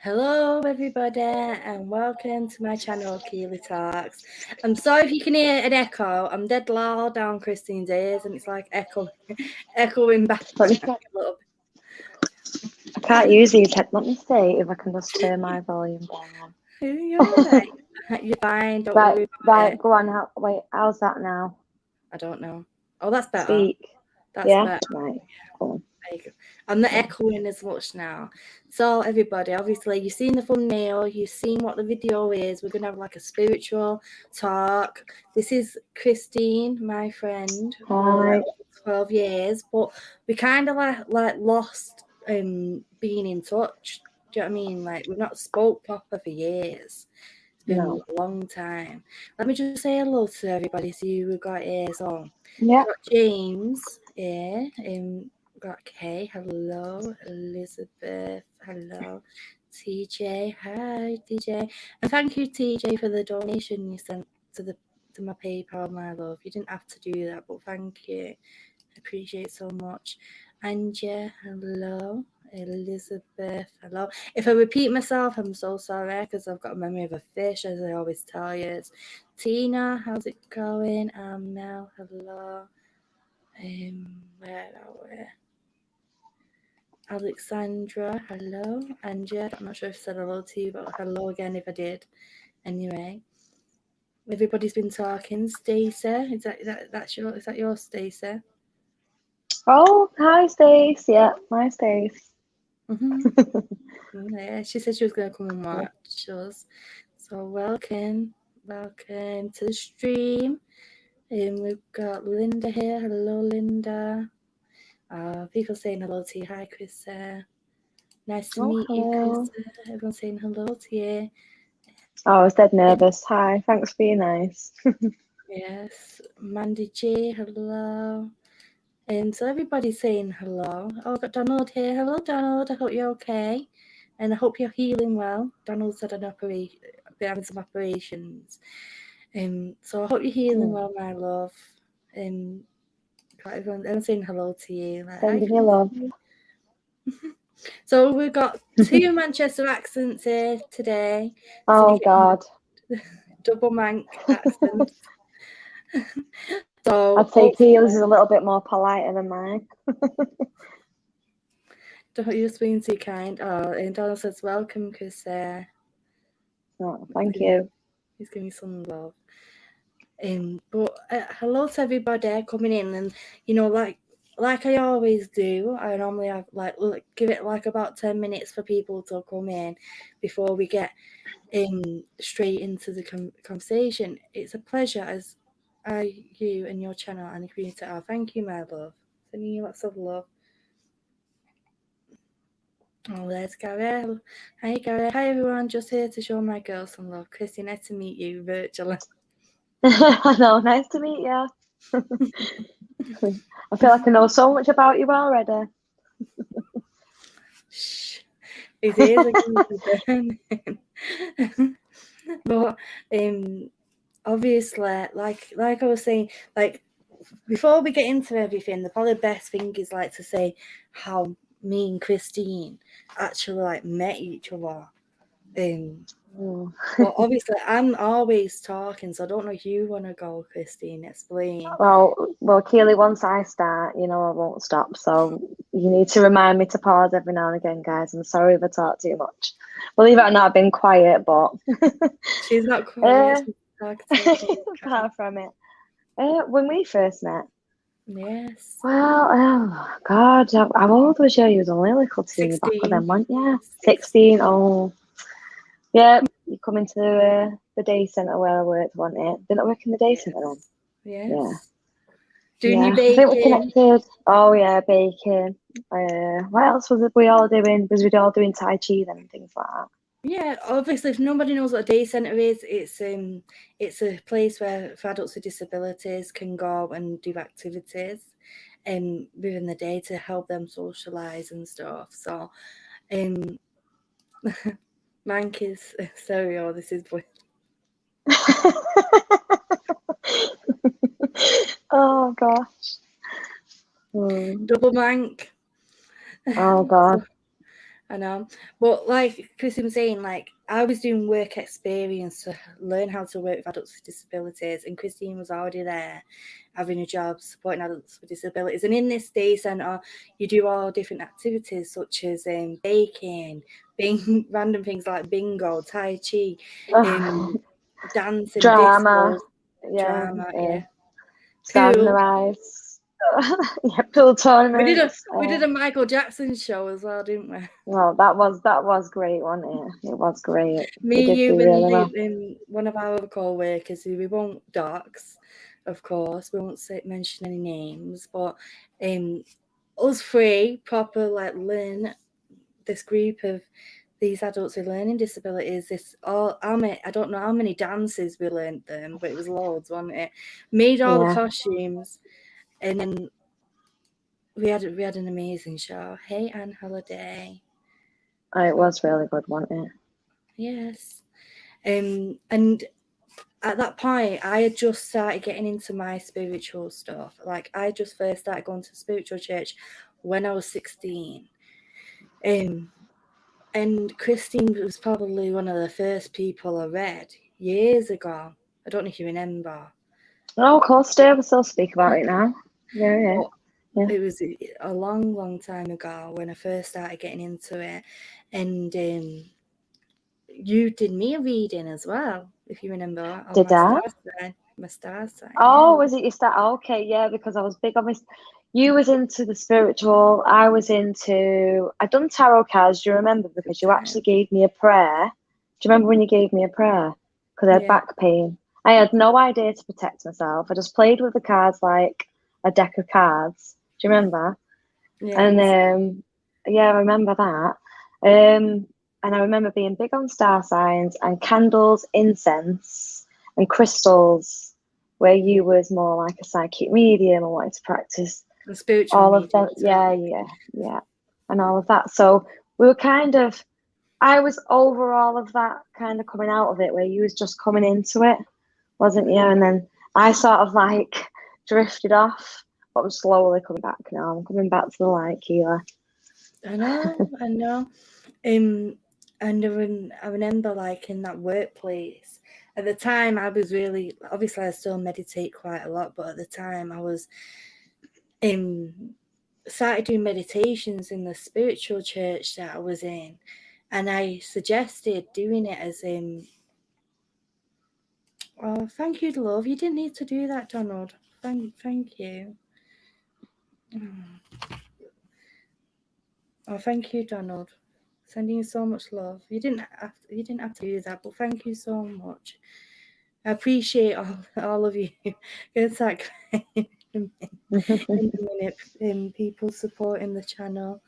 Hello everybody and welcome to my channel Keeley Talks. I'm sorry if you can hear an echo. I'm dead loud down Christine's ears and it's like echoing back a little bit. I can't use these head. Let me see if I can just turn my volume down. You're alright. You're fine, don't worry about Right, it. go on. Wait, how's that now? I don't know. Oh, that's better. Speak. That's Yeah, better. right. Go on. There you go. I'm not echoing as much now. So everybody, obviously you've seen the thumbnail, you've seen what the video is. We're gonna have like a spiritual talk. This is Christine, my friend, for Hi. like 12 years, but we kind of like lost being in touch. Do you know what I mean? Like we've not spoke proper for years. It's been a long time. Let me just say hello to everybody. See who we've got here. So Yeah. we've got James here. Got Kay, hello, Elizabeth, hello, TJ, hi TJ, and thank you TJ for the donation you sent to my PayPal, my love. You didn't have to do that, but thank you, I appreciate it so much. Anja, hello, Elizabeth, hello. If I repeat myself, I'm so sorry because I've got a memory of a fish, as I always tell you. Tina, how's it going? Mel, hello. Where are we? Alexandra, hello. Angie, I'm not sure if I said hello to you, but hello again if I did. Anyway, everybody's been talking. Stacey, is that your Stacey? Oh, hi, Stace. Yeah, hi, Stace. Yeah, she said she was going to come and watch us. So welcome to the stream. We've got Linda here. Hello, Linda. People saying hello to you. Hi, Chrissy. Nice to meet you, Chrissy. Everyone's saying hello to you. Oh, I was dead nervous. Hi, thanks for being nice. Yes, Mandy J, hello. And so everybody's saying hello. Oh, I've got Donald here. Hello, Donald. I hope you're okay. And I hope you're healing well. Donald's had been having some operations. So I hope you're healing well, my love. Everyone's saying hello to you. Like, Sending you love. So we've got two Manchester accents here today. Oh, God. Double Manc accent. So I'd say Keely's is a little bit more politer than mine. Don't you're being too kind. Oh, and Donald says welcome because Oh, thank you. He's giving me some love. But hello to everybody coming in, and like I always do, I normally have give it like about 10 minutes for people to come in before we get straight into the conversation. It's a pleasure as you and your channel and the community are. Thank you, my love. Sending you lots of love. Oh, there's Gary. Hi, Gary. Hi, everyone. Just here to show my girl some love. Chrissy, nice to meet you virtually. I know, nice to meet you. I feel like I know so much about you already. Shh. His ears are going to be burning. But obviously, like I was saying, like before we get into everything, the probably best thing is like to say how me and Christine actually like met each other. Well, obviously, I'm always talking, so I don't know if you want to go, Christine. Explain. Well, Keely, once I start, I won't stop. So you need to remind me to pause every now and again, guys. I'm sorry if I talk too much. Believe it or not, I've been quiet, but she's not quiet. Far from it. When we first met. Yes. Well, oh God, how old was you? You was only a little teeny back then, weren't you? 16. Oh, yeah. You come into the day centre where I worked, wasn't it? Didn't I work in the day centre then? Yes. Yeah. Doing your baking. I think we connected. Oh yeah, baking. What else was we all doing? Was we all doing Tai Chi then and things like that? Yeah, obviously, if nobody knows what a day centre is, it's a place where adults with disabilities can go and do activities within the day to help them socialise and stuff. So, Mank is sorry, oh, this is weird. Oh gosh. Double Mank. Oh God. I know. But like Chrissy was saying, like I was doing work experience to learn how to work with adults with disabilities, and Christine was already there having a job supporting adults with disabilities. And in this day centre, you do all different activities such as baking, random things like bingo, tai chi, dancing, Drama. discos, Yeah. drama, yeah. Stars in Pool. their eyes. Yeah, pool tournaments. We did a Michael Jackson show as well, didn't we? Well, that was great, wasn't it? It was great. We Me, did do you, really well. and one of our other co-workers who we won't dox, of course, we won't mention any names, but us three proper like learn this group of these adults with learning disabilities. This all I don't know how many dances we learned them, but it was loads, wasn't it? Made all the costumes, and then we had an amazing show. Hey, Anne Holiday. Oh, it was really good, wasn't it? Yes. And at that point, I had just started getting into my spiritual stuff. Like, I just first started going to spiritual church when I was 16. And Christine was probably one of the first people I read years ago. I don't know if you remember. Oh, of course, Dave will still speak about it now. Yeah. It was a long, long time ago when I first started getting into it. And you did me a reading as well, if you remember, on Did that? My star sign. Oh, Yeah. was it your start? Okay, yeah, because I was big on this. You was into the spiritual. I was into. I done tarot cards. Do you remember? Because you actually gave me a prayer. Do you remember when you gave me a prayer? Because I had back pain. I had no idea to protect myself. I just played with the cards like a deck of cards. Do you remember? Yes. And yeah, I remember that. And I remember being big on star signs and candles, incense, and crystals, where you was more like a psychic medium and wanted to practice the spiritual all of that. Yeah, and all of that. So we were kind of. I was over all of that, kind of coming out of it, where you was just coming into it, wasn't you? And then I sort of like drifted off, but I'm slowly coming back now. I'm coming back to the light, Keela. I know. And I remember like in that workplace at the time I was really, obviously I still meditate quite a lot, but at the time I was started doing meditations in the spiritual church that I was in, and I suggested doing it as oh, thank you, love. You didn't need to do that, Donald. Thank you. Oh, thank you, Donald. Sending you so much love. You didn't have to do that, but thank you so much. I appreciate all of you. It's like in a minute, people supporting the channel.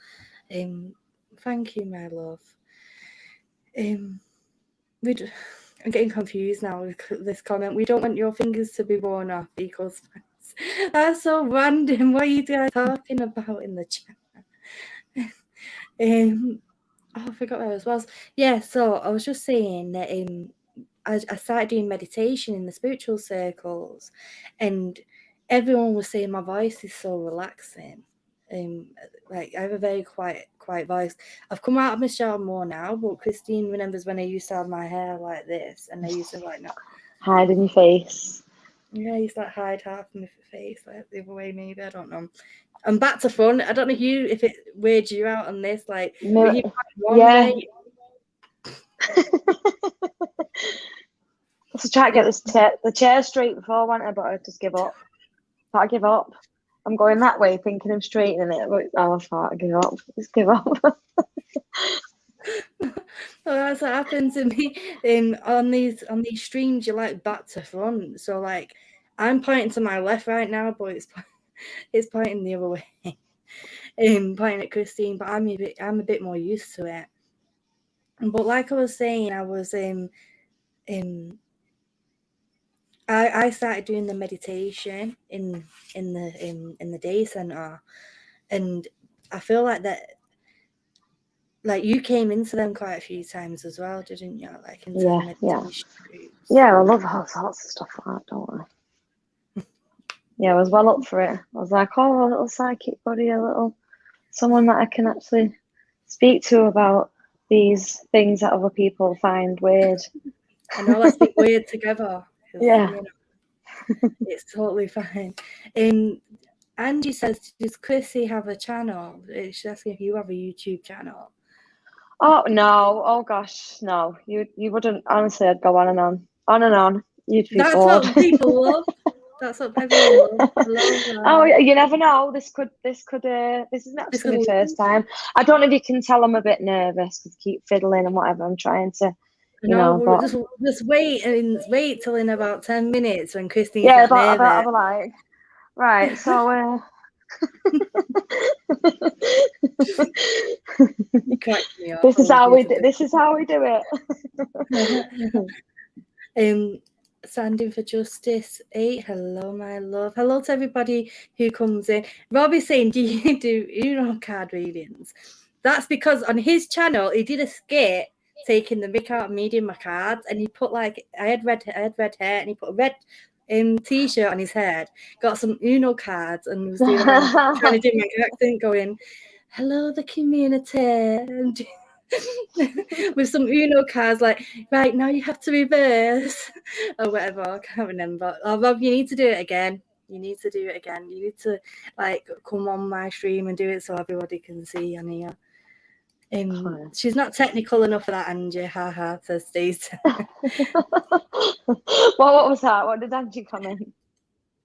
Thank you, my love. I'm getting confused now with this comment. We don't want your fingers to be worn off because that's so random. What are you guys talking about in the chat? I forgot where I was. Yeah, so I was just saying that I started doing meditation in the spiritual circles, and everyone was saying my voice is so relaxing. Like I have a very quiet voice. I've come out of my shell more now, but Christine remembers when I used to have my hair like this, and I used to like not hide in your face. Yeah, I used to like hide half of my face, like the other way maybe. I don't know. I'm back to front. I don't know if it weirds you out on this. Like, were you one way? Let's try to get the chair straight before, wasn't I? But I just give up. I give up. I'm going that way, thinking I'm straightening it. But I thought I give up. Just give up. Well, that's what happens to me. On these streams, you're like back to front. So like, I'm pointing to my left right now, but it's pointing the other way. Pointing at Christine, but I'm a bit more used to it. But like I was saying, I was I started doing the meditation in the day center, and I feel like that. Like you came into them quite a few times as well, didn't you? Like into the meditation groups. Yeah, I love all sorts of stuff like that, don't I? Yeah, I was well up for it. I was like, oh, a little psychic buddy, a little someone that I can actually speak to about these things that other people find weird. I know, let's be weird together. Yeah. You know, it's totally fine. Angie says, does Chrissy have a channel? She's asking if you have a YouTube channel. Oh no! Oh gosh, no! You wouldn't. Honestly, I'd go on and on, on and on. You'd be That's bored. what people love. That's what everyone loves. Oh, you never know. This isn't actually my first time. I don't know if you can tell I'm a bit nervous because I keep fiddling and whatever. I'm trying to, you know. But just wait till in about 10 minutes when Christine's yeah, that nervous. I'll be like, right. So, you crack me off. this is how we do it. Standing for Justice 8. Hello, my love. Hello to everybody who comes in. Robbie's saying, do you do card readings? That's because on his channel he did a skit taking the mick out of me doing my cards, and he put like I had red hair, and he put a red t-shirt on his head, got some Uno cards, and was doing trying to do my accent, going, "Hello, the community," and with some Uno cards, like, right now you have to reverse or whatever. I can't remember. Oh, Rob, you need to do it again. You need to do it again. You need to like come on my stream and do it so everybody can see on here. She's not technical enough for that, Angie. Haha, says Stacey. What was that? What did Angie comment?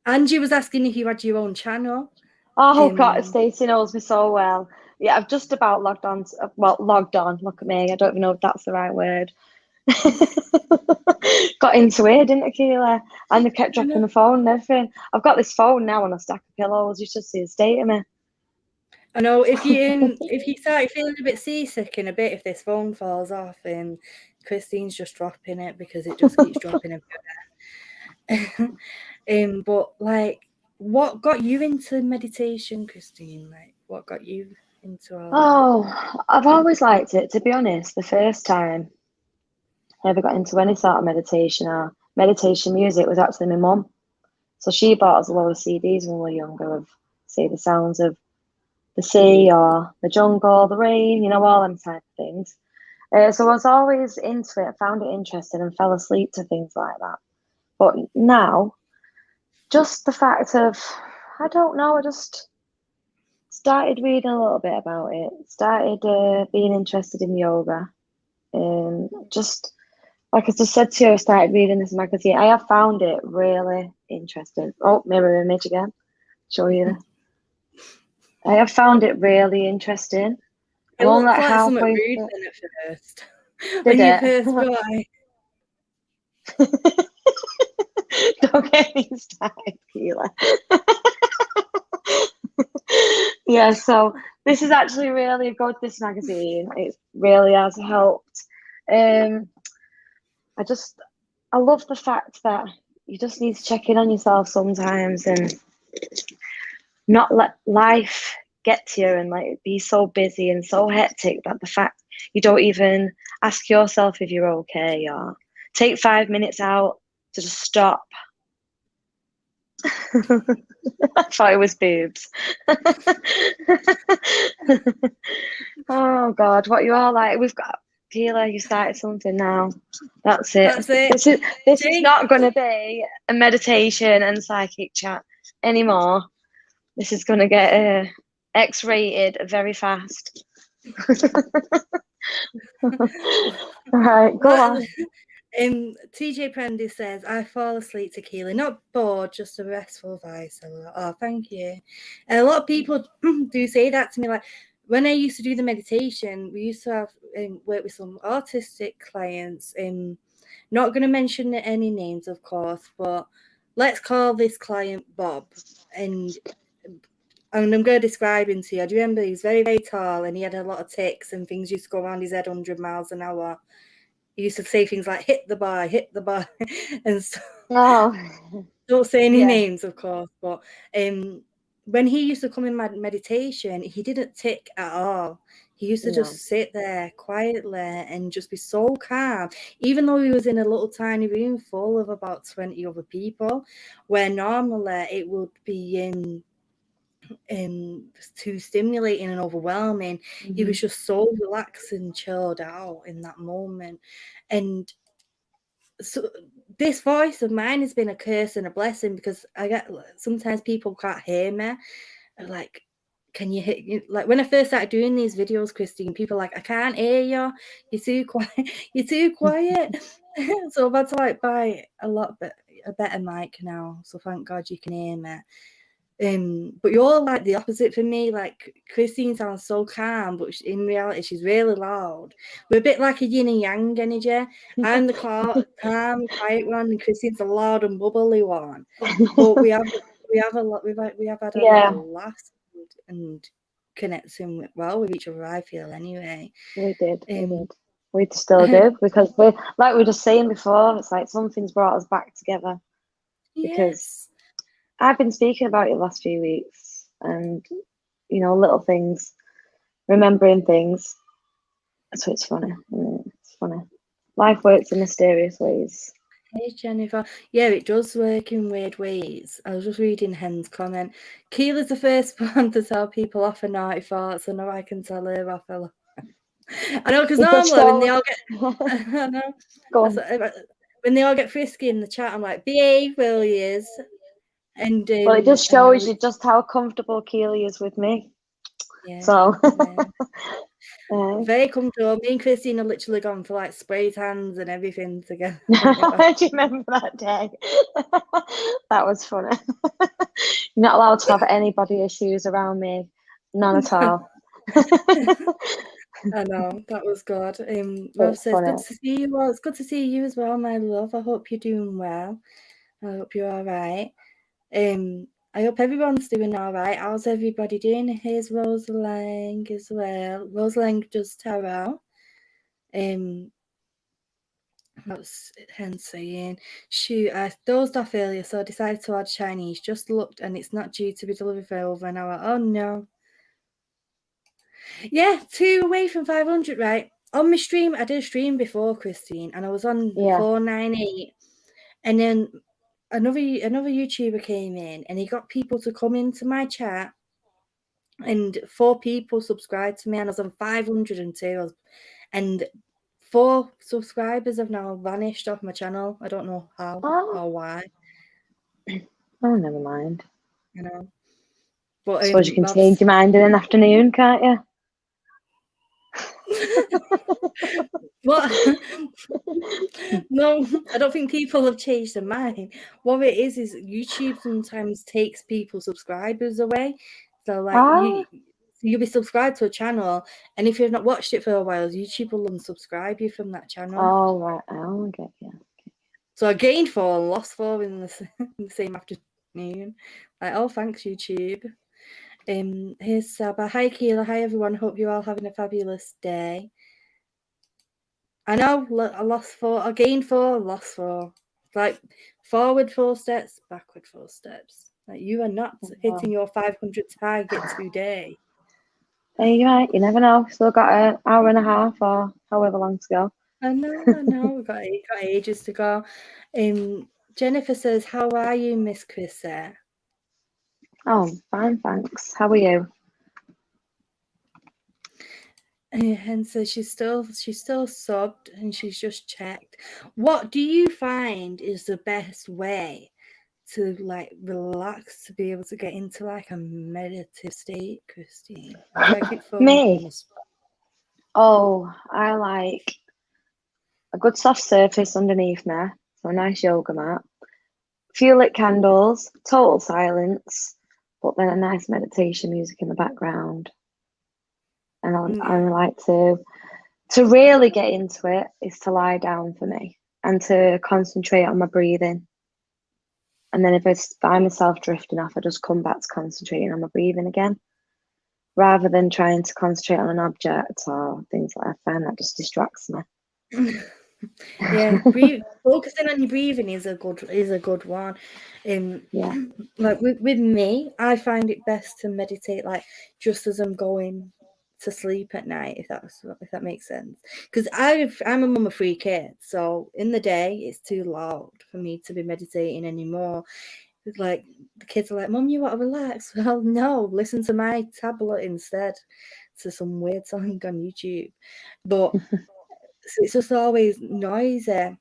Angie was asking if you had your own channel. Oh God, Stacey knows me so well. Yeah, I've just about logged on. Logged on. Look at me. I don't even know if that's the right word. Got into it, didn't I, Keela? And they kept dropping the phone and everything. I've got this phone now on a stack of pillows. You should see the state of me. I know if you start feeling a bit seasick in a bit, if this phone falls off, and Christine's just dropping it because it just keeps dropping everywhere. But like, what got you into meditation, Christine? Like, what got you into all that? I've always liked it. To be honest, the first time I ever got into any sort of meditation or meditation music was actually my mum. So she bought us a lot of CDs when we were younger of, say, the sounds of the sea or the jungle, the rain, you know, all them type of things. So I was always into it, found it interesting and fell asleep to things like that. But now, just the fact of, I don't know, I just started reading a little bit about it, started being interested in yoga. Just, like I just said to you, I started reading this magazine. I have found it really interesting. Oh, mirror image again. Show you. I have found it really interesting. It looks like something rude in at first. When you first try. Don't get me started, Keela. Yeah, so this is actually really good, this magazine. It really has helped. I love the fact that you just need to check in on yourself sometimes and not let life get to you and like be so busy and so hectic that the fact you don't even ask yourself if you're okay or take 5 minutes out to just stop. I thought it was boobs. Oh God, what you all like? We've got Keela, you started something now. That's it. This is not going to be a meditation and psychic chat anymore. This is going to get X-rated very fast. All right, go on. TJ Prendy says, I fall asleep to Keely, not bored, just a restful voice. Oh, thank you. And a lot of people do say that to me. Like, when I used to do the meditation, we used to have work with some autistic clients. Not going to mention any names, of course, but let's call this client Bob. And I'm going to describe him to you. I do remember he was very, very tall and he had a lot of tics and things used to go around his head 100 miles an hour. He used to say things like hit the bar, and so don't say any names, of course, but when he used to come in my meditation, he didn't tic at all. He used to just sit there quietly and just be so calm, even though he was in a little tiny room full of about 20 other people, where normally it would be too stimulating and overwhelming. He was just so relaxed and chilled out in that moment. And so this voice of mine has been a curse and a blessing, because I get, sometimes people can't hear me. They're like, can you hit you? Like when I first started doing these videos, Christine, people are like, I can't hear you. You're too quiet. You're too quiet. So I've had to like buy a better mic now. So thank God you can hear me. But you're like the opposite for me. Like Christine sounds so calm, but in reality she's really loud. We're a bit like a yin and yang energy. I'm the calm, quiet one, and Christine's the loud and bubbly one. But we have a lot. We have had a lot of laughs and connecting well with each other. I feel anyway. We did. We still do, because we, like we were just saying before, it's like something's brought us back together. Because I've been speaking about it the last few weeks, and little things, remembering things. So it's funny. It's funny. Life works in mysterious ways. Hey Jennifer. Yeah, it does work in weird ways. I was just reading Hen's comment. Keely's the first one to tell people off for naughty thoughts, so now I can tell her off. I know, because normally when they all get, I know, Go on. when they all get frisky in the chat, I'm like, behave, will yous? And well, it just shows you just how comfortable Keely is with me. Yeah. So very comfortable. Me and Christine are literally gone for like spray tans and everything together. Do you remember that day? That was funny. You're not allowed to have any body issues around me. None at all. I know, that was good. Rob says, good to see you all. It's good to see you as well, my love. I hope you're doing well. I hope you're all right. I hope everyone's doing all right. How's everybody doing? Here's Rose Lang as well. Rose Lang does tarot. That's hence saying, shoot, I dozed off earlier, so I decided to order Chinese. Just looked, and it's not due to be delivered for over an hour. Oh no. Yeah, 2 away from 500, right? On my stream, I did a stream before, Christine, and I was on 498. And then another YouTuber came in, and he got people to come into my chat, and 4 people subscribed to me, and I was on 502. And 4 subscribers have now vanished off my channel. I don't know how or why. Oh, never mind. You know. But, I suppose you can change your mind in an afternoon, can't you? What? No, I don't think people have changed their mind. What it is YouTube sometimes takes people's subscribers away. So like you'll be subscribed to a channel, and if you've not watched it for a while, YouTube will unsubscribe you from that channel. Oh right, I'll get you. So I gained 4 and lost 4 in the same afternoon. Like, oh, thanks YouTube. Here's Saba. Hi Keela. Hi everyone. Hope you're all having a fabulous day. I know, I lost 4. I gained 4, lost 4. Like forward 4 steps, backward 4 steps. Like you are not hitting your 500 target today. Hey, you're right. You never know. Still got an hour and a half or however long to go. I know. We've got ages to go. Jennifer says, "How are you, Miss Chrissy?" Oh, fine, thanks. How are you? And so she's still subbed, and she's just checked. What do you find is the best way to like relax, to be able to get into like a meditative state, Christine? Me? Oh, I like a good soft surface underneath me, so a nice yoga mat, few lit candles, total silence, but then a nice meditation music in the background. And I like to really get into it is to lie down for me and to concentrate on my breathing. And then if I find myself drifting off, I just come back to concentrating on my breathing again, rather than trying to concentrate on an object or things like that. I find that just distracts me. Yeah, focusing on your breathing is a good one. Like with me, I find it best to meditate like just as I'm going to sleep at night, if that makes sense. Because I'm a mum of 3 kids, so in the day it's too loud for me to be meditating anymore. like the kids are like, Mum, you want to relax? Well, no, listen to my tablet instead, to some weird song on YouTube. But it's just always noisy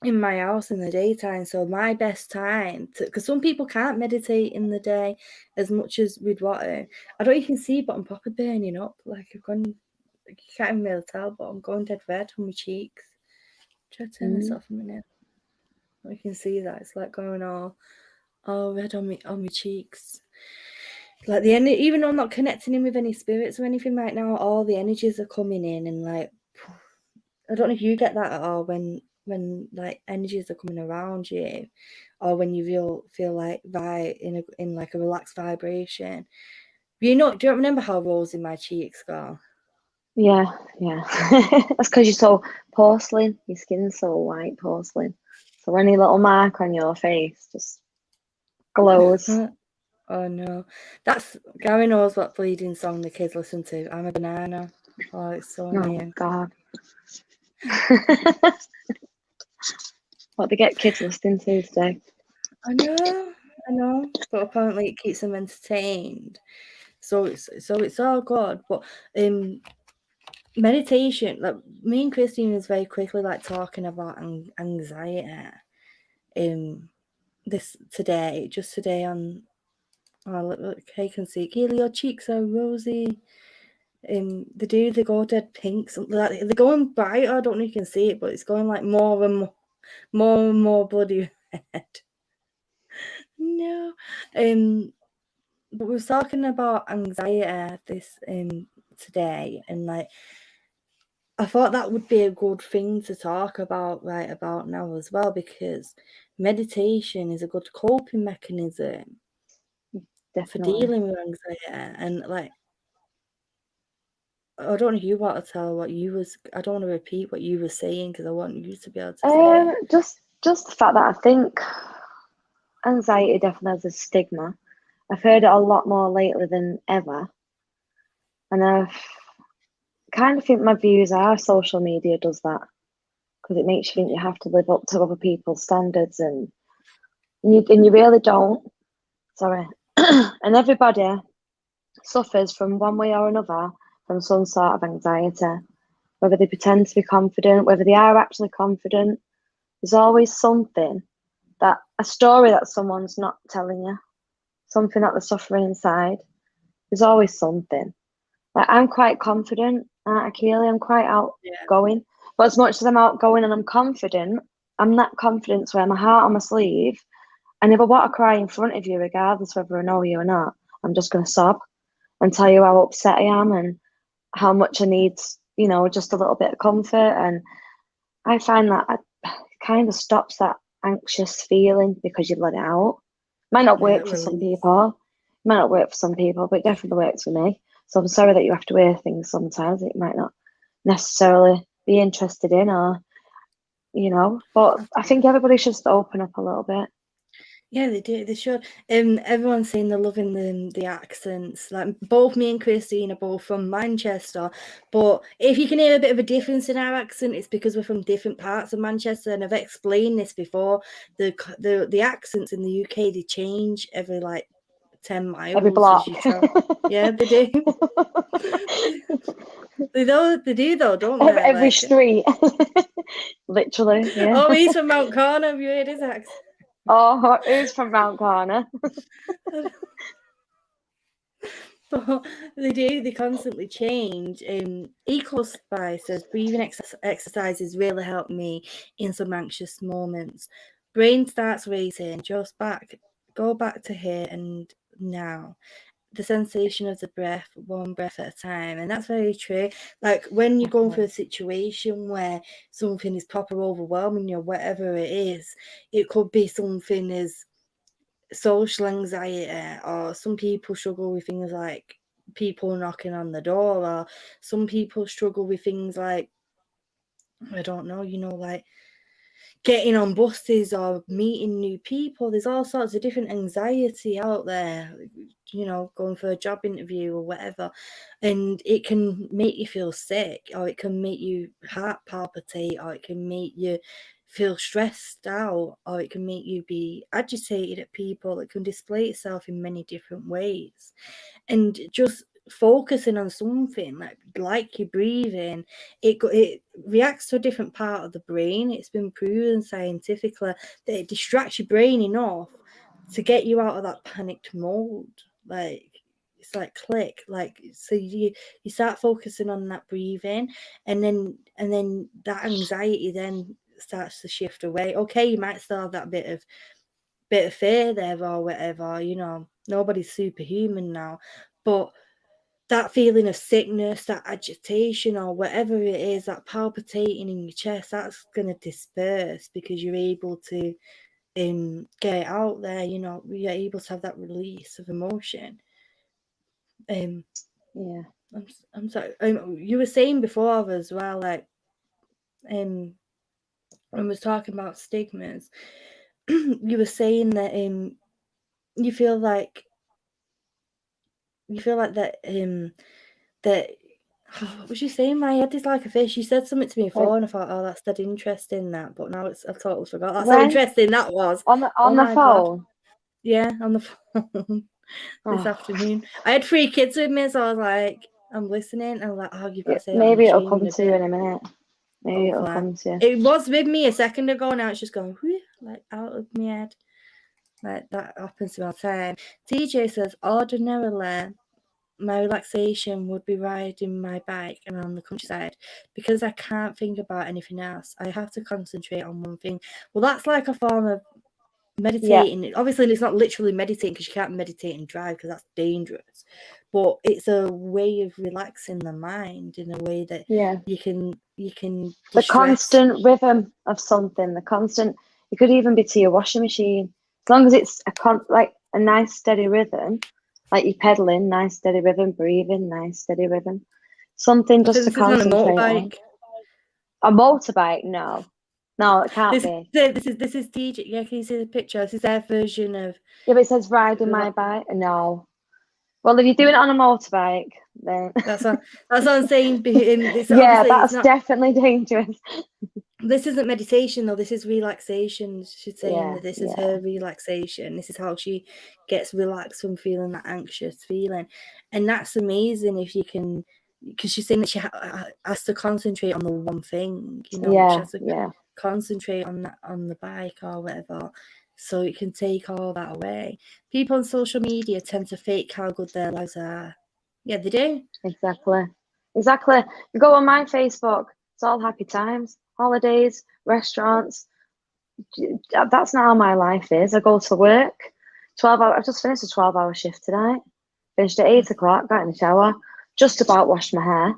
in my house in the daytime. So my best time, because some people can't meditate in the day as much as we'd want to. I don't even see, but I'm proper burning up. Like I've gone, you can't even really tell, but I'm going dead red on my cheeks. Try to turn this off a minute. You can see that it's like going all red on my cheeks. Like the energy, even though I'm not connecting in with any spirits or anything right now, all the energies are coming in, and like I don't know if you get that at all when like energies are coming around you, or when you feel like in like a relaxed vibration. Do you remember how rosy my cheeks go? Yeah. That's because you're so porcelain. Your skin's so white porcelain. So any little mark on your face just glows. Oh no, that's Gary knows what bleeding song the kids listen to. I'm a banana. Oh, it's so annoying. God. What they get kids listening to today. I know, but apparently it keeps them entertained. So it's all good. But meditation, like me and Christine is very quickly like talking about anxiety. This just today on. Oh, look, you can see, Keely, your cheeks are rosy. They go dead pink. They're going bright. I don't know if you can see it, but it's going like more and more bloody red. No, but we were talking about anxiety this today, and like I thought that would be a good thing to talk about right about now as well, because meditation is a good coping mechanism for dealing with anxiety. And like I don't know if you want to tell what you was. I don't want to repeat what you were saying because I want you to be able to say it. Just the fact that I think anxiety definitely has a stigma. I've heard it a lot more lately than ever, and I kind of think my views are social media does that because it makes you think you have to live up to other people's standards, and you really don't. Sorry, and everybody suffers from one way or another from some sort of anxiety, whether they pretend to be confident, whether they are actually confident. There's always something a story that someone's not telling you, something that they're suffering inside. There's always something. Like I'm quite confident, Keely. I'm quite outgoing, but as much as I'm outgoing and I'm confident, I'm not confident to wear my heart on my sleeve. And if I want to cry in front of you, regardless whether I know you or not, I'm just going to sob and tell you how upset I am and how much I need, just a little bit of comfort. And I find that it kind of stops that anxious feeling because you let it out. Might not work for some people. Might not work for some people, but it definitely works for me. So I'm sorry that you have to wear things sometimes that you might not necessarily be interested in, or but I think everybody should just open up a little bit. Yeah, they do. They should. Everyone's saying they're loving the accents. Like both me and Christine are both from Manchester, but if you can hear a bit of a difference in our accent, it's because we're from different parts of Manchester. And I've explained this before. The accents in the UK, they change every like 10 miles. Every block. Yeah, they do. They do though, don't they? Every street. Literally, yeah. Oh, he's from Mount Corner. Have you heard his accent? Oh, who's from Mount Corner? But they constantly change. Eco Spy says breathing exercises really help me in some anxious moments. Brain starts racing. Go back to here and now. The sensation of the breath, one breath at a time. And that's very true. Like when you're going through a situation where something is proper overwhelming you, whatever it is, it could be something as social anxiety, or some people struggle with things like people knocking on the door, or some people struggle with things like, I don't know, like getting on buses or meeting new people. There's all sorts of different anxiety out there, going for a job interview or whatever, and it can make you feel sick, or it can make you heart palpitate, or it can make you feel stressed out, or it can make you be agitated at people. It can display itself in many different ways. And just focusing on something like your breathing, it reacts to a different part of the brain. It's been proven scientifically that it distracts your brain enough to get you out of that panicked mode. Like, it's like click, like, so you start focusing on that breathing, and then that anxiety then starts to shift away. Okay, you might still have that bit of fear there or whatever, you know, nobody's superhuman now, but that feeling of sickness, that agitation or whatever it is, that palpitating in your chest, that's going to disperse because you're able to get it out there, you know, you're able to have that release of emotion. Yeah. I'm sorry. You were saying before as well, like, when we was talking about stigmas, you were saying that you feel like that that what was you saying? My head is like a fish. You said something to me before, and I thought, oh, that's dead interesting, that. But now I've totally forgot. That's how interesting that was. On the phone. God. Yeah, on the phone this afternoon. I had 3 kids with me, so I was like, I'm listening, and I'm like, oh, you've got to say that. Maybe it'll come to you in a minute. Maybe Hopefully. it'll come to you. It was with me a second ago. Now it's just going whoo, like out of my head. Like, that happens to me all the time. TJ says, ordinarily, my relaxation would be riding my bike around the countryside because I can't think about anything else. I have to concentrate on one thing. Well, that's like a form of meditating. Yeah. Obviously, it's not literally meditating, because you can't meditate and drive, because that's dangerous. But it's a way of relaxing the mind in a way that you can the constant rhythm of something. It could even be to your washing machine, as long as it's a nice steady rhythm. Like you're pedaling, nice steady rhythm, breathing, nice steady rhythm. Something just to concentrate on. A motorbike? No, it can't be. This is DJ. Yeah, can you see the picture? This is their version of. Yeah, but it says riding my bike. No. Well, if you're doing it on a motorbike, then that's what I'm saying. Yeah, that's definitely dangerous. This isn't meditation, though. This is relaxation. She's saying that this is her relaxation. This is how she gets relaxed from feeling that anxious feeling. And that's amazing if you can, because she's saying that she has to concentrate on the one thing, you know, she has to concentrate on that, on the bike or whatever, so it can take all that away. People on social media tend to fake how good their lives are. Yeah, they do. Exactly. You go on my Facebook, it's all happy times, holidays, restaurants. That's not how my life is. I go to work, 12 hours. I've just finished a 12-hour shift tonight. Finished at 8 o'clock, got in the shower, just about washed my hair.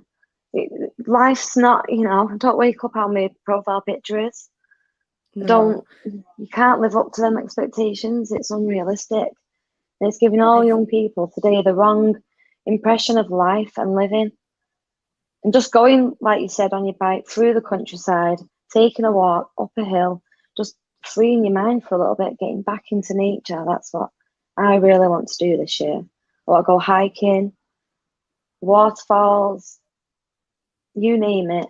Life's not, you know, I don't wake up how my profile picture is. No. You can't live up to them expectations. It's unrealistic. And it's giving all young people today the wrong impression of life and living. And just going, like you said, on your bike through the countryside, taking a walk up a hill, just freeing your mind for a little bit, getting back into nature. That's what I really want to do this year. I want to go hiking, waterfalls, you name it,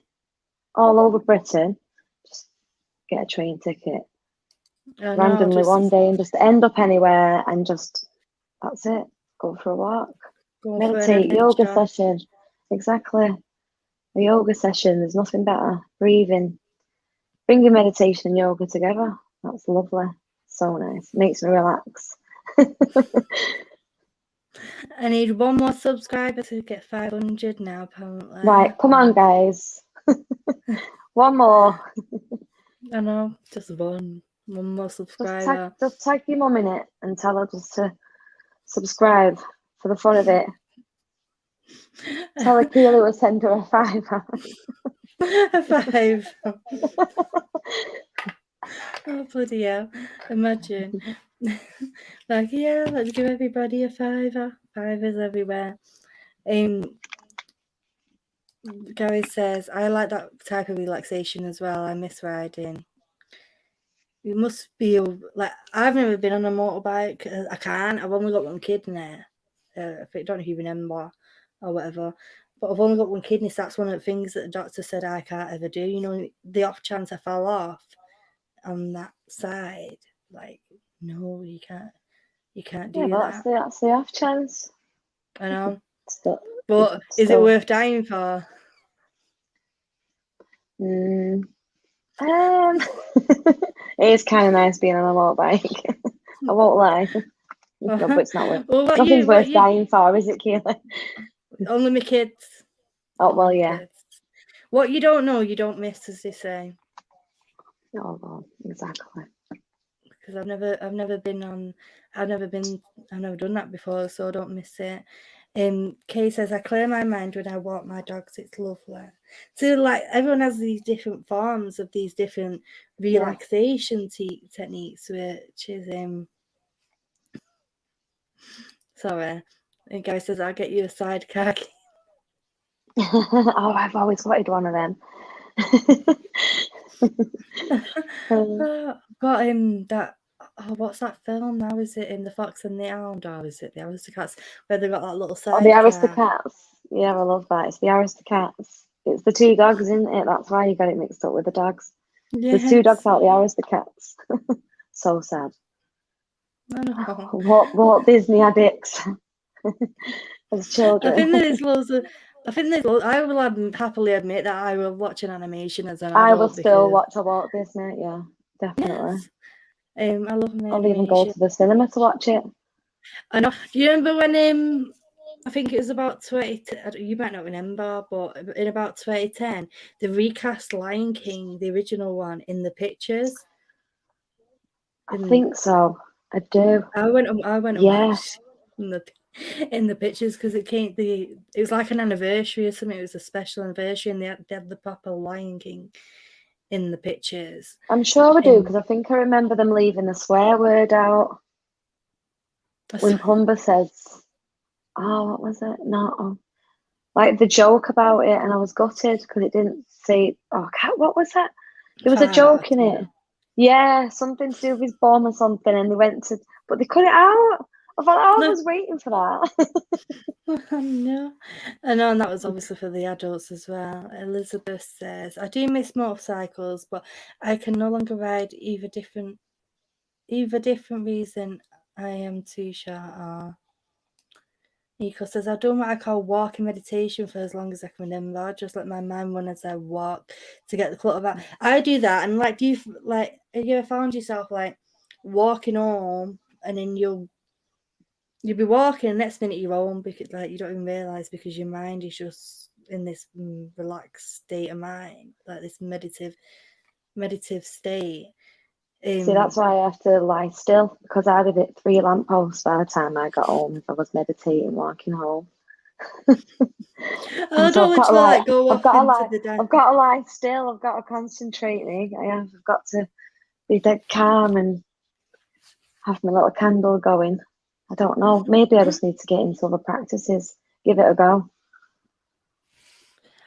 all over Britain. Just get a train ticket randomly one day and just end up anywhere, and just, that's it. Go for a walk, meditate, yoga session. Exactly. A yoga session, there's nothing better. Breathing, bringing meditation and yoga together. That's lovely. So nice. Makes me relax. I need one more subscriber to get 500 now, apparently. Right, come on, guys. One more. I know, just one more subscriber. Just tag your mum in it and tell her just to subscribe for the fun of it. Tell her Keely will send her a £5. A £5. Oh, bloody hell. Imagine. Like, yeah, let's give everybody a £5. £5 everywhere. Gary says, I like that type of relaxation as well. I miss riding. You must feel like, I've never been on a motorbike. I can't. I've only got one kidney. I don't know if you remember or whatever. But I've only got one kidney, so that's one of the things that the doctor said I can't ever do. You know, the off chance I fall off, on that side. Like, no, you can't do Yeah, that. that's the off chance. I know. Still, But is it worth dying for? It is kind of nice being on a motorbike. I won't lie. No, but it's not worth. Well, Nothing's worth dying for, is it, Keely? Only my kids. Oh, well, yeah. Kids. What you don't know, you don't miss, as they say. Oh, well, exactly. Because I've never done that before, so I don't miss it. Kay says, I clear my mind when I walk my dogs. It's lovely. So, like, everyone has these different forms of these different relaxation techniques, which is sorry. And Guy says, I'll get you a sidecar. Oh, I've always wanted one of them. Got that. Oh, what's that film now? Is it in The Fox and the Hound, or is it The Aristocats, where they got that little sidecar? Oh, The Aristocats. Yeah, I love that. It's The Aristocats. It's the two dogs, isn't it? That's why you got it mixed up with the dogs. Yes. There's two dogs out, The Aristocats. So sad. I know. What Disney addicts as children. I think there's loads. I will happily admit that I will watch an animation as an adult. I will still watch a Walt Disney. Yeah, definitely. Yes. I love animation. I'll even go to the cinema to watch it. I know. Do you remember when I think it was about 20. You might not remember, but in about 2010, they recast Lion King, the original one, in the pictures. I think so. I do. I went and watched in the pictures because it was like an anniversary or something. It was a special anniversary, and they had the proper Lion King in the pictures. I'm sure we do, because I think I remember them leaving the swear word out. When Pumbaa says, oh, what was it? No. Like the joke about it, and I was gutted because it didn't say, oh, what was it? There was a joke in it. Yeah, something to do with his bomb or something, and they went to, but they cut it out. I thought, I was waiting for that. No. I know, and that was obviously for the adults as well. Elizabeth says, I do miss motorcycles, but I can no longer ride either different reason. I am too short. Nico says, I've done what I call walking meditation for as long as I can remember. I just let my mind run as I walk to get the clutter out. I do that, and have you ever found yourself like walking home, and then you'll be walking, and next minute you're home because you don't even realise, because your mind is just in this relaxed state of mind, like this meditative state. See, that's why I have to lie still, because I'd have hit 3 lampposts by the time I got home if I was meditating walking home. I don't want to go off into the dark. I've got to lie still. I've got to concentrate. I've got to be dead calm and have my little candle going. I don't know. Maybe I just need to get into other practices. Give it a go.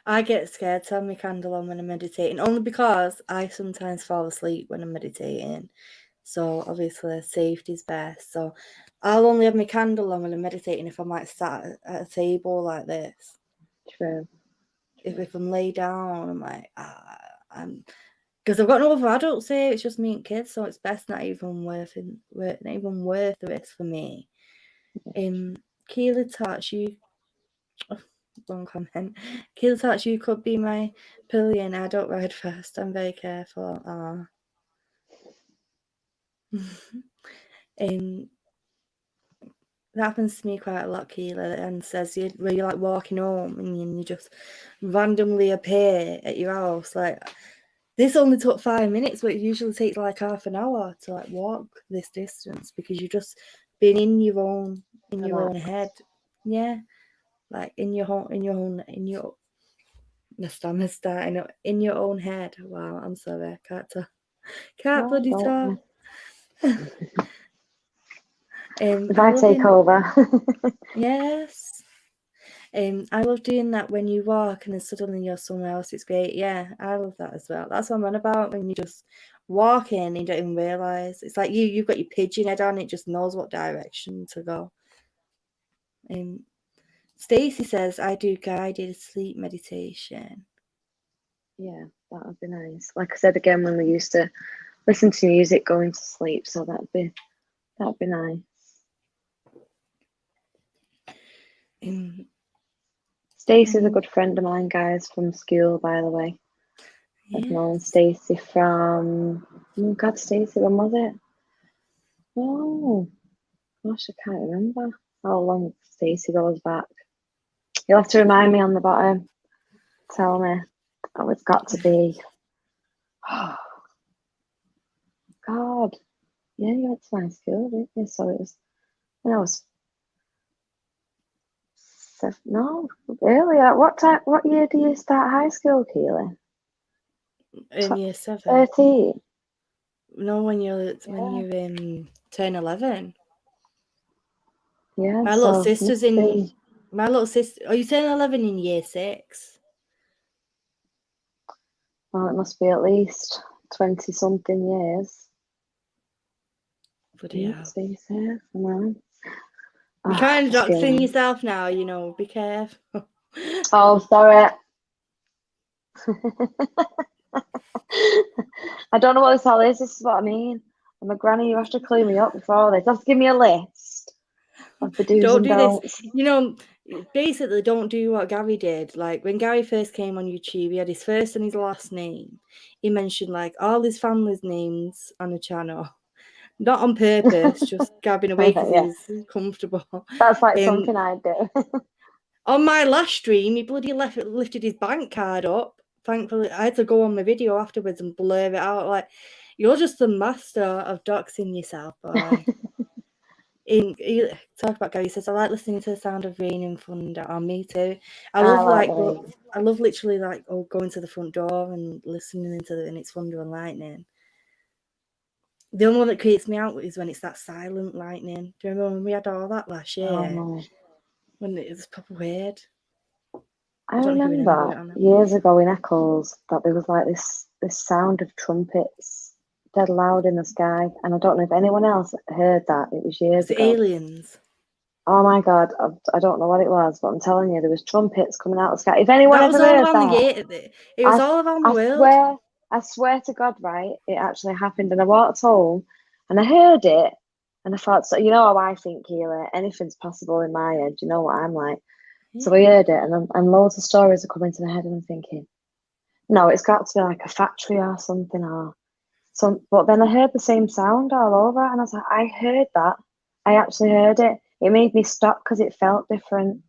I get scared to have my candle on when I'm meditating, only because I sometimes fall asleep when I'm meditating. So obviously safety is best. So I'll only have my candle on when I'm meditating if I'm sat at a table like this. True. If I'm laid down, I'm like, because I've got no other adults here. It's just me and kids, so it's best not even worth the risk for me. Keely touch you. One comment. Keely touch, you could be my pillion. I don't ride fast. I'm very careful. That happens to me quite a lot, Keela, and says where you're like walking home and you just randomly appear at your house. Like, this only took 5 minutes, but it usually takes like half an hour to like walk this distance, because you've just been in your own head. Yeah, like in your the stammer's starting up in your own head. Wow, I'm sorry, I can't bloody talk. If I take over. Yes. I love doing that when you walk and then suddenly you're somewhere else. It's great. Yeah, I love that as well. That's what I'm on about, when you just walk in and you don't even realise. It's like you've got your pigeon head on, it just knows what direction to go. Stacey says, I do guided sleep meditation. Yeah, that would be nice. Like I said again, when we used to listen to music going to sleep, so that'd be nice. Stacey's a good friend of mine, guys, from school, by the way. Yeah. I've known Stacey from, oh God, Stacey, when was it? Oh, gosh, I can't remember how long Stacey goes back. You'll have to remind me on the bottom. Tell me. Oh, it's got to be. Oh, God. Yeah, you went to my school, didn't you? So it was when I was earlier. What year do you start high school, Keely? In year 7. 13. No, when you turn 11. Yeah. My little sister's in. My little sister. Oh, you turn 11 in year 6. Well, it must be at least 20-something years. Bloody hell. Stacey, come on. You're kind of doxing yourself now, you know. Be careful. Oh, sorry. I don't know what this all is. This is what I mean. I'm a granny. You have to clean me up before all this. You have to give me a list of the do's and don'ts. This. You know, basically, don't do what Gary did. Like, when Gary first came on YouTube, he had his first and his last name. He mentioned, like, all his family's names on the channel. Not on purpose, just gabbing away because he's comfortable. That's like something I'd do. On my last stream, he bloody lifted his bank card up. Thankfully, I had to go on my video afterwards and blur it out. Like, you're just the master of doxing yourself, boy. Talk about Gary, he says, I like listening to the sound of rain and thunder. Oh, me too. I love literally like going to the front door and listening and it's thunder and lightning. The only one that creeps me out is when it's that silent lightning. Do you remember when we had all that last year? Oh, no. When it was proper weird. I remember years ago in Eccles that there was like this sound of trumpets dead loud in the sky, and I don't know if anyone else heard that. It was years ago. Aliens. Oh my God, I don't know what it was, but I'm telling you, there was trumpets coming out of the sky. If anyone ever heard that, it was all around the world. I swear to God, right, it actually happened, and I walked home, and I heard it, and I thought, so you know how I think, Keely, anything's possible in my head. You know what I'm like. Yeah. So I heard it, and loads of stories are coming to my head, and I'm thinking, no, it's got to be like a factory or something, or some. But then I heard the same sound all over, and I was like, I heard that. I actually heard it. It made me stop because it felt different.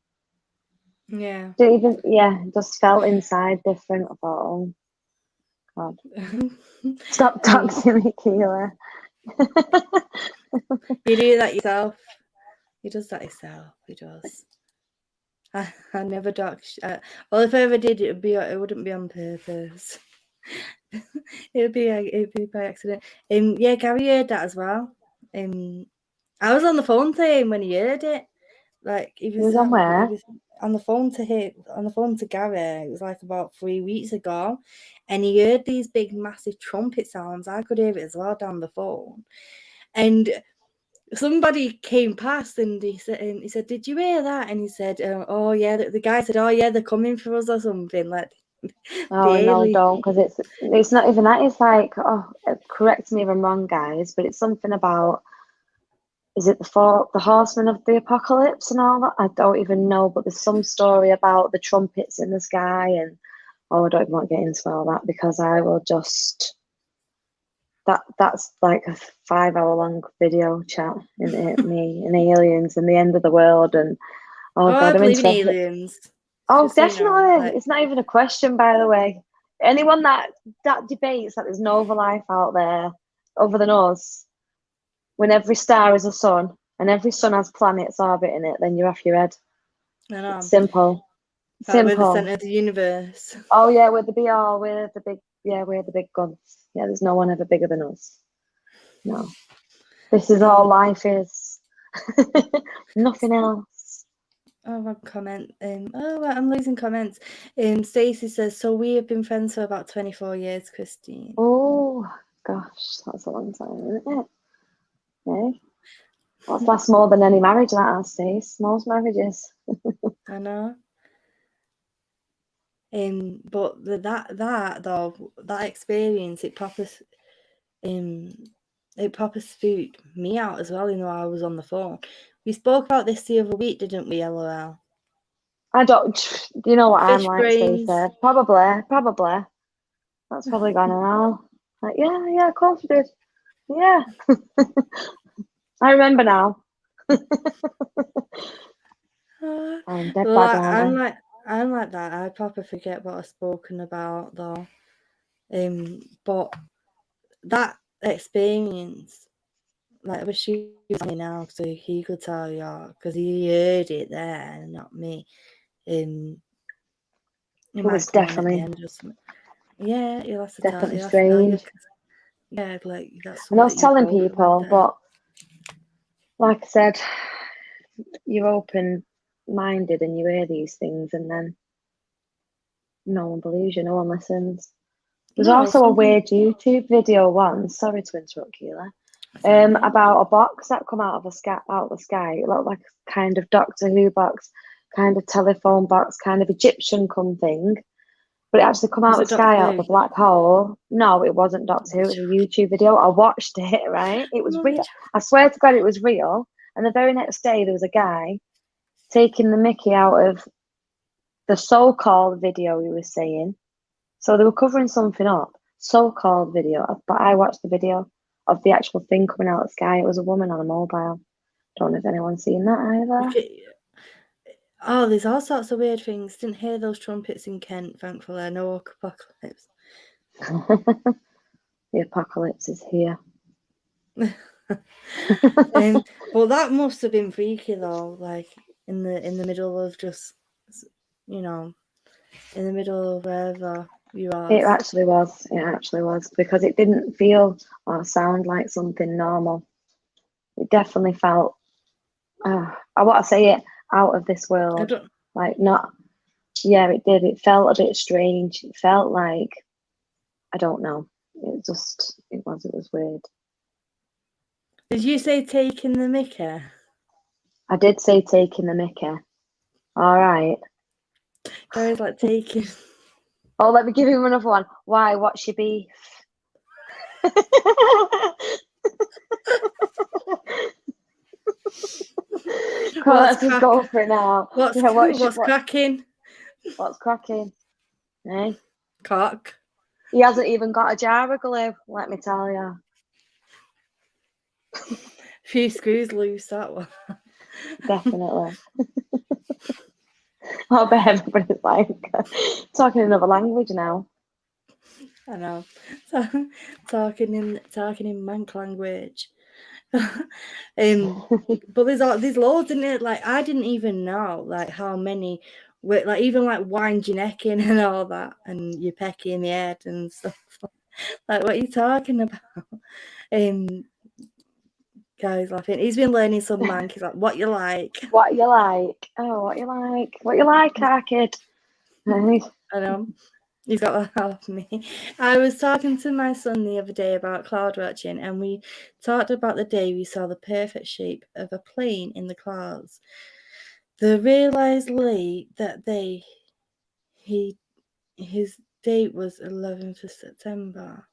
Yeah. It just felt inside different. I thought, oh God, stop doxing me, Keely. You do that yourself. He does that himself. He does. I never dox. Well, if I ever did, it wouldn't be on purpose. It'd be by accident. Yeah, Gary heard that as well. I was on the phone to him when he heard it. Like he was on where? He was on the phone to Gary. It was like about 3 weeks ago, and he heard these big, massive trumpet sounds. I could hear it as well down the phone, and somebody came past and he said, "Did you hear that?" And he said, "Oh yeah." The guy said, "Oh yeah, they're coming for us or something." Like, oh no, don't, because it's not even that. It's like, oh, correct me if I'm wrong, guys, but it's something about. Is it the horsemen of the apocalypse and all that? I don't even know, but there's some story about the trumpets in the sky, and I don't even want to get into all that because I will just. That's like a 5-hour-long video chat in me and aliens and the end of the world and God, I believe in aliens. Oh, definitely. It's not even a question, by the way. Anyone that debates that there's no other life out there other than us, when every star is a sun and every sun has planets orbiting it, then you're off your head. I know. It's simple. We're the center of the universe. Oh yeah, we're the be-all. We're the big guns. Yeah, there's no one ever bigger than us. No. This is all life is. Nothing else. Oh, one comment. I'm losing comments. Stacey says, so we have been friends for about 24 years, Christine. Oh gosh, that's a long time, isn't it? Okay. That's lasts more than any marriage that has, Stace. Most marriages. I know. But that experience, it proper it proper spooked me out as well, I was on the phone. We spoke about this the other week, didn't we, LOL? I don't, you know what I'm like, brains. Stacey? Probably. That's probably gone now. Like, yeah, of course we did. Yeah. I remember now. I'm dead bad now. I'm like that. I proper forget what I've spoken about though. But that experience, like I wish he was me now so he could tell you, because he heard it there, not me. It was definitely, yeah, you'll have to definitely tell. strange. Yeah, like that's. And I was telling people, but like I said, you're open-minded and you hear these things, and then no one believes you, no one listens. There's also a weird YouTube video once. Sorry to interrupt, Keela. About a box that come out of the sky. It looked like a kind of Doctor Who box, kind of telephone box, kind of Egyptian come thing. But it actually come out of the sky out of a black hole. No, it wasn't Doctor Who. It was a YouTube video. I watched it, right? It was real. I swear to God, it was real. And the very next day, there was a guy taking the mickey out of the so-called video he was saying. So they were covering something up, so-called video. But I watched the video of the actual thing coming out of the sky. It was a woman on a mobile. Don't know if anyone's seen that either. Oh, there's all sorts of weird things. Didn't hear those trumpets in Kent, thankfully. No apocalypse. The apocalypse is here. Well, that must have been freaky though, like in the middle of just, in the middle of wherever you are. It actually was, because it didn't feel or sound like something normal. It definitely felt, I want to say it, out of this world. Like not, yeah, it did. It felt a bit strange. It felt like, I don't know. It was weird. Did you say taking the mickey? I did say taking the mickey. All right. Guys, like taking. Oh, let me give you another one. Why? What's your beef? Let's just go for it now. What's cracking? What's cracking? Eh? Cock. He hasn't even got a jar of glue, let me tell you. Few screws loose, that one. Definitely. I bet everybody's like talking another language now. I know. Talking in mank language. But there's loads in it. Like I didn't even know like how many were like even like wind your neck in and all that, and your pecky in the head and stuff. Like what are you talking about? Guys laughing. He's been learning some mank. He's like, what you like? What you like? Oh, what you like? What you like, our kid? Right. I know. He's got that out of me. I was talking to my son the other day about cloud watching, and we talked about the day we saw the perfect shape of a plane in the clouds. They realised late that his date was 11th of September.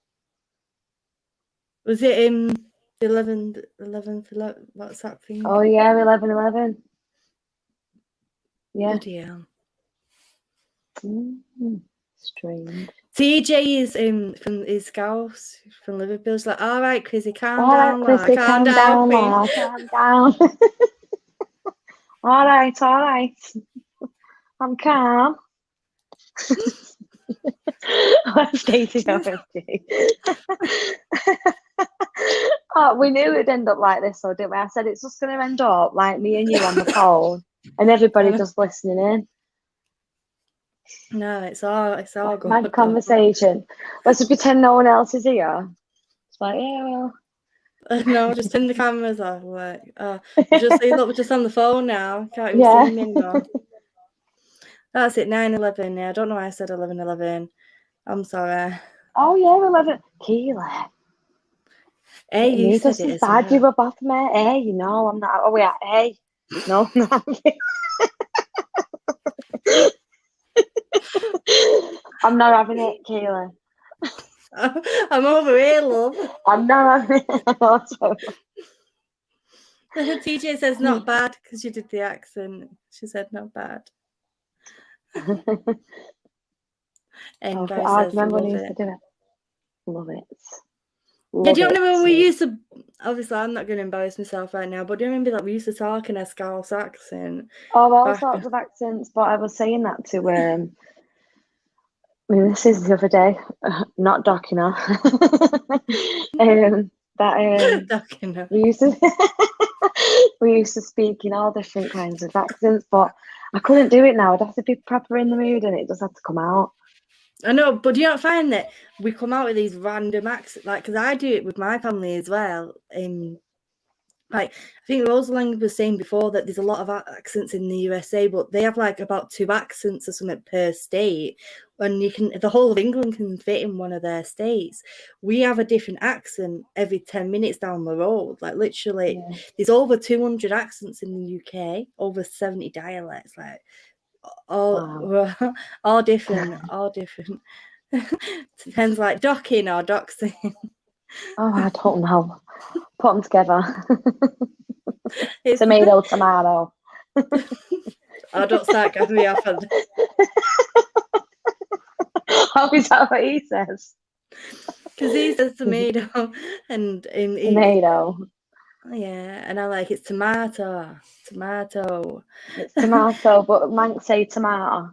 Was it in 11th, what's that thing? Oh yeah, 11/11. Yeah. Bloody hell. Strange. TJ is from his Scouse from Liverpool. He's like, all right, Chrissy, calm down, Chrissy, calm down, calm down. all right. I'm calm. Stacey, oh, we knew it'd end up like this, though, didn't we? I said it's just going to end up like me and you on the phone, and everybody just listening in. No, it's all good. Mad conversation. Let's just pretend no one else is here. It's like, yeah, well. No, just turn the cameras off. Like, we're just on the phone now. Can't even see me anymore. That's it, 9/11. Yeah, I don't know why I said 11/11. I'm sorry. Oh yeah, 11. Keela. Hey, you said it as well. You were both me. Hey, you know I'm not. Oh yeah, hey. No. I'm not having it, Keela. I'm over here, love. I'm not. TJ says not bad because you did the accent. She said not bad. And Barry I says remember when love you used it. to do it. Love it. Yeah, do you remember when we used to? Obviously, I'm not going to embarrass myself right now, but do you remember that we used to talk in a Scouse accent? Oh, all sorts of accents, but I was saying that to I mean, this is the other day, not Docina. Docina. we used to speak in all different kinds of accents, but I couldn't do it now. I'd have to be proper in the mood, and it just had to come out. I know, but do you not find that we come out with these random accents? Like, because I do it with my family as well. Like, I think Rosalind was saying before that there's a lot of accents in the USA, but they have like about 2 accents or something per state, and the whole of England can fit in one of their states. We have a different accent every 10 minutes down the road. Like, literally, there's over 200 accents in the UK, over 70 dialects. Like, all different, all different. Depends, like docking or doxing. Oh, I don't know. Put them together. Tomato. I don't start getting me off on. Oh, is that what he says? Because he says tomato and tomato. Yeah, and I like it's tomato. It's tomato, but Manx say tomato.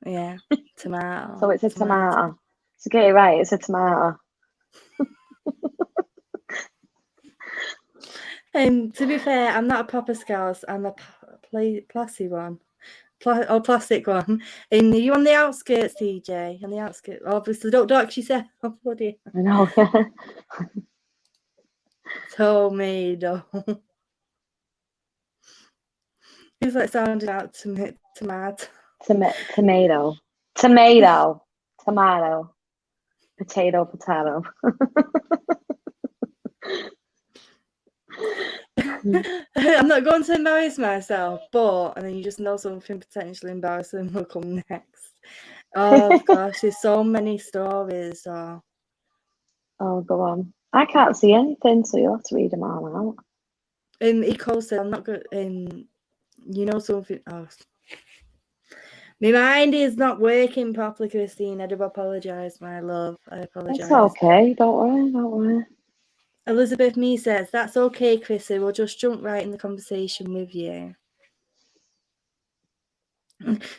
Yeah, tomato. So it's a tomato. So get it right, it's a tomato. To be fair, I'm not a proper Scouse. I'm a plastic one. Plastic one. And you on the outskirts, TJ? On the outskirts. Obviously, don't dox yourself. Oh, bloody. I know. Tomato. It's like sounding out tomato. Tomato. Potato. I'm not going to embarrass myself, but and then you just know something potentially embarrassing will come next. Oh gosh, there's so many stories. Oh, go on. I can't see anything, so you'll have to read them all out. Eco said, I'm not good. You know something. Oh, my mind is not working properly, Christine. I do apologise, my love. I apologise. It's okay. Don't worry. Elizabeth Me says, that's okay, Chrissy. We'll just jump right in the conversation with you.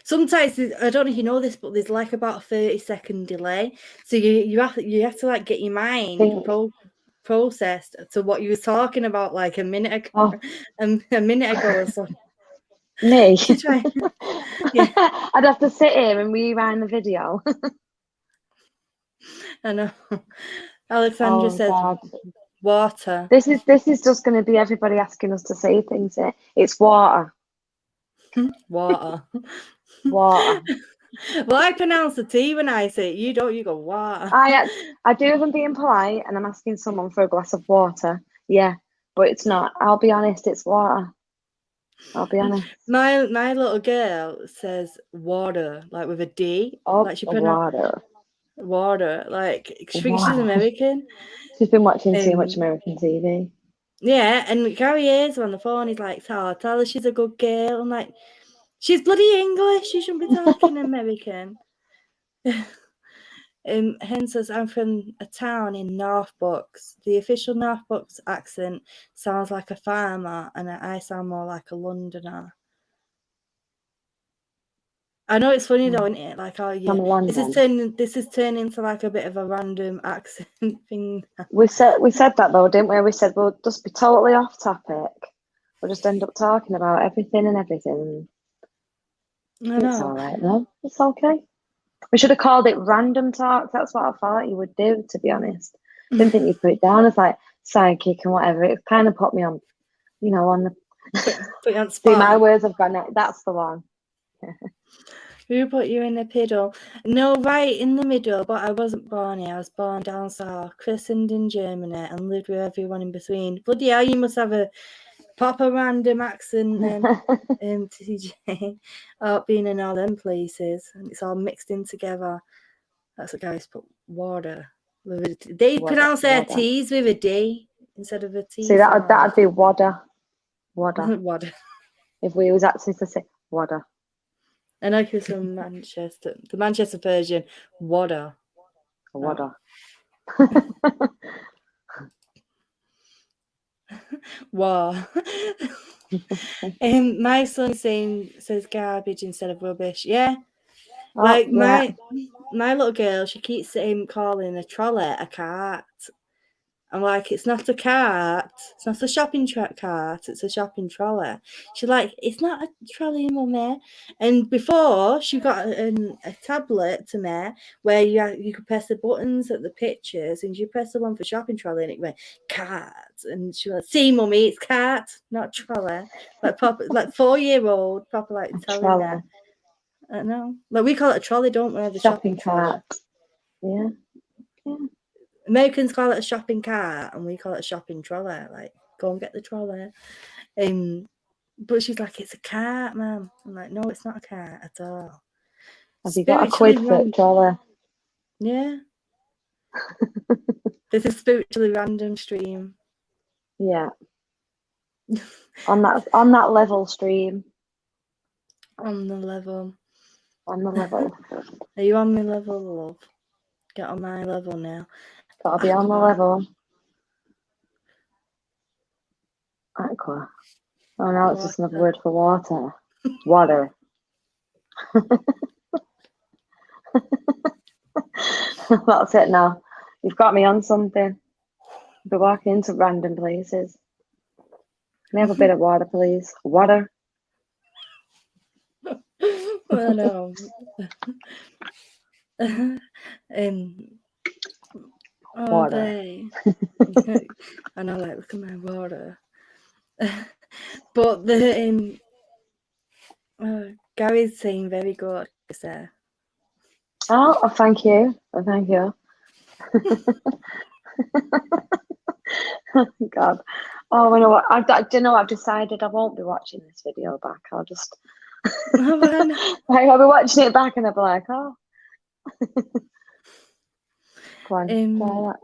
Sometimes, I don't know if you know this, but there's like about a 30-second delay. So you have to like get your mind processed to what you were talking about like a minute ago, a minute ago or something. Me? To try. Yeah. I'd have to sit here and rewind the video. I know. Alexandra says, God. Water. This is just going to be everybody asking us to say things here. It's water. Water. Water. Well, I pronounce the T when I say it. You don't. You go water. I do if I'm being polite and I'm asking someone for a glass of water. Yeah, but it's not. I'll be honest. It's water. I'll be honest. My little girl says water, like with a D. Oh, like she water. Like she thinks she's American. She's been watching too much American TV. Yeah, and Gary is on the phone. He's like, tell her she's a good girl. I'm like, she's bloody English. She shouldn't be talking American. Hen says, I'm from a town in North Bucks. The official North Bucks accent sounds like a farmer, and I sound more like a Londoner. I know it's funny though, isn't it? Like, oh yeah, this is turning into like a bit of a random accent thing. We said that though, didn't we? We said we'll just be totally off topic. We'll just end up talking about everything and everything. It's all right though. It's okay. We should have called it random talk. That's what I thought you would do, to be honest. Didn't think you'd put it down as like sidekick and whatever. It kind of put me on, on the put you on spot. See, my words have gone. That's the one. Who put you in the piddle? No, right in the middle, but I wasn't born here. I was born down south, christened in Germany, and lived with everyone in between. Bloody hell, you must have a proper random accent then, TJ. Being in all them places, and it's all mixed in together. That's what guys put water. They pronounce their T's with a D instead of a T. See, that'd be Wada. Wada. If we was actually to say Wada. I know you're from Manchester. The Manchester version, Wada. Wada. Wow. My son says garbage instead of rubbish. Yeah. Like my little girl, she keeps calling a trolley a cart. I'm like, it's not a cart. It's not a shopping cart. It's a shopping trolley. She's like, it's not a trolley, mummy. And before, she got a tablet to me where you could press the buttons at the pictures, and you press the one for shopping trolley, and it went cart. And she was like, see, mummy, it's cart, not trolley. Like proper, like 4-year-old, proper like telling me. I know. Like we call it a trolley, don't we? The shopping cart. Yeah. Americans call it a shopping cart, and we call it a shopping trolley. Like, go and get the trolley. But she's like, it's a cart, Mum. I'm like, no, it's not a cart at all. Have you got a quid for trolley? Yeah. This is spiritually random stream. Yeah. on that level stream. On the level. On the level. Are you on my level, love? Get on my level now. Gotta be on the level. Aqua. Oh no, it's just another word for water. Water. That's it now. You've got me on something. Be walking into random places. Can I have a bit of water, please? Water. I know. Water. I know, like, look at my water. But the Gary's saying very good there. Oh, thank you. Oh, thank you. God. Oh, you know what? I've decided I won't be watching this video back. I'll just I'll be watching it back and I'll be like, oh. Go on,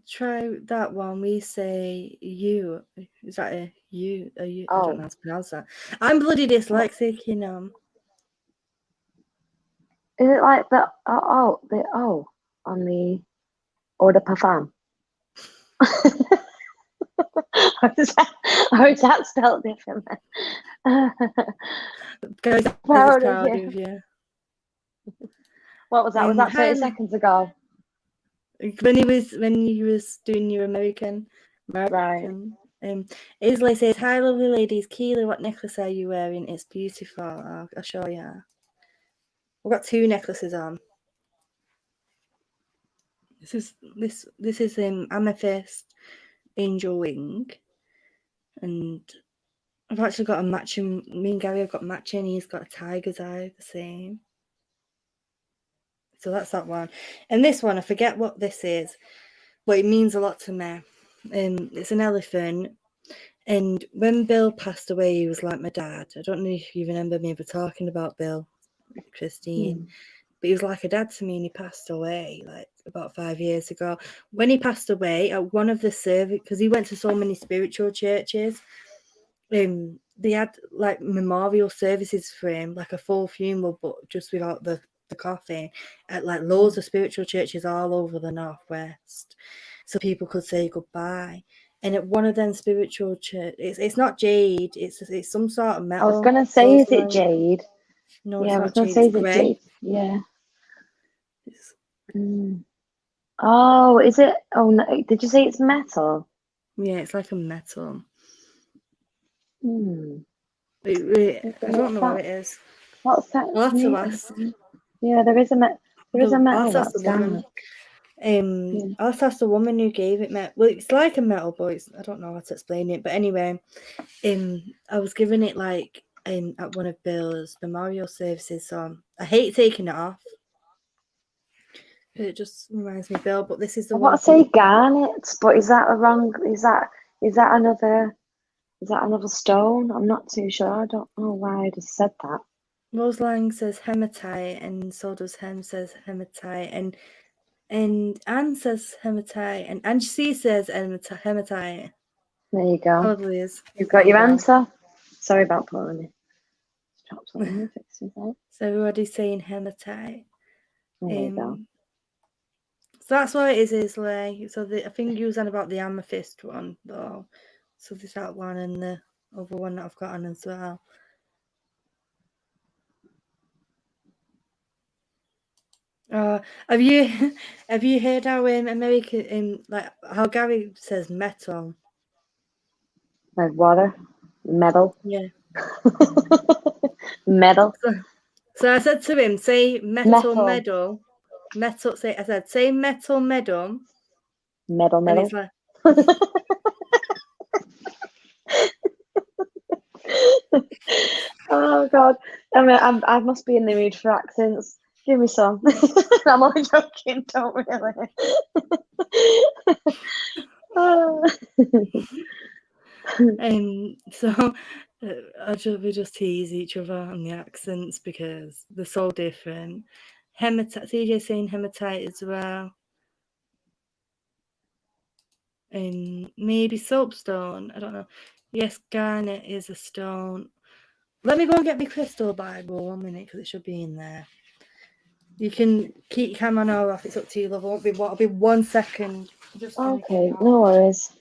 try that one. We say you. Is that a you? Are you? I don't know how to pronounce that. I'm bloody dyslexic, you know. Is it like the O on the eau de parfum? Or is that spelled differently? Guys, proud of you. What was that? Was that 30 seconds ago? When you was doing your American. Right. Isley says, hi lovely ladies, Keely, what necklace are you wearing? It's beautiful. I'll show you. I've got 2 necklaces on. This is amethyst angel wing, and I've actually got a matching. Me and Gary have got matching. He's got a tiger's eye, the same. So that's that one. And this one, I forget what this is, but it means a lot to me. It's an elephant. And when Bill passed away, he was like my dad. I don't know if you remember me ever talking about Bill, Christine. But he was like a dad to me, and he passed away like about 5 years ago. When he passed away, at one of the services, because he went to so many spiritual churches, they had like memorial services for him, like a full funeral, but just without the coffee, at like loads of spiritual churches all over the Northwest, so people could say goodbye. And at one of them spiritual churches, it's not jade, it's some sort of metal. I was gonna say, is it jade? No, yeah, it's not jade. It's grey. Yeah. Oh, is it? Oh no! Did you say it's metal? Yeah, it's like a metal. I don't know what it is. What's that? I'll have to ask. Yeah, there is a metal that's down. I'll have to ask the woman who gave it. Well, it's like a metal, but I don't know how to explain it. But anyway, I was given it like at one of Bill's memorial services, so I hate taking it off. It just reminds me of Bill, but this is the one. I want to say garnet, but is that a wrong? Is that another stone? I'm not too sure. I don't know why I just said that. Rose Lang says hematite, and so does Hem says hematite, and And Anne says hematite, and she says hematite. There you go. Probably is. You've got your answer. Sorry about pulling it. Drop something. Fix it out. So everybody's saying hematite. There you go. So that's what it is, Isley. So I think you was on about the amethyst one, though. So there's that one and the other one that I've got on as well. Have you heard how American like how Gary says metal? Like water, metal. Yeah. Metal. So I said to him, say metal. Say metal medal. Metal. And it's like oh God. I mean, I must be in the mood for accents. Give me some. I'm only joking, don't really. So we just tease each other on the accents because they're so different. Hematite, CJ saying hematite as well. And maybe soapstone, I don't know. Yes, garnet is a stone. Let me go and get my crystal Bible 1 minute because it should be in there. You can keep your camera on or off, it's up to you, love. It'll be 1 second. Just okay, no worries.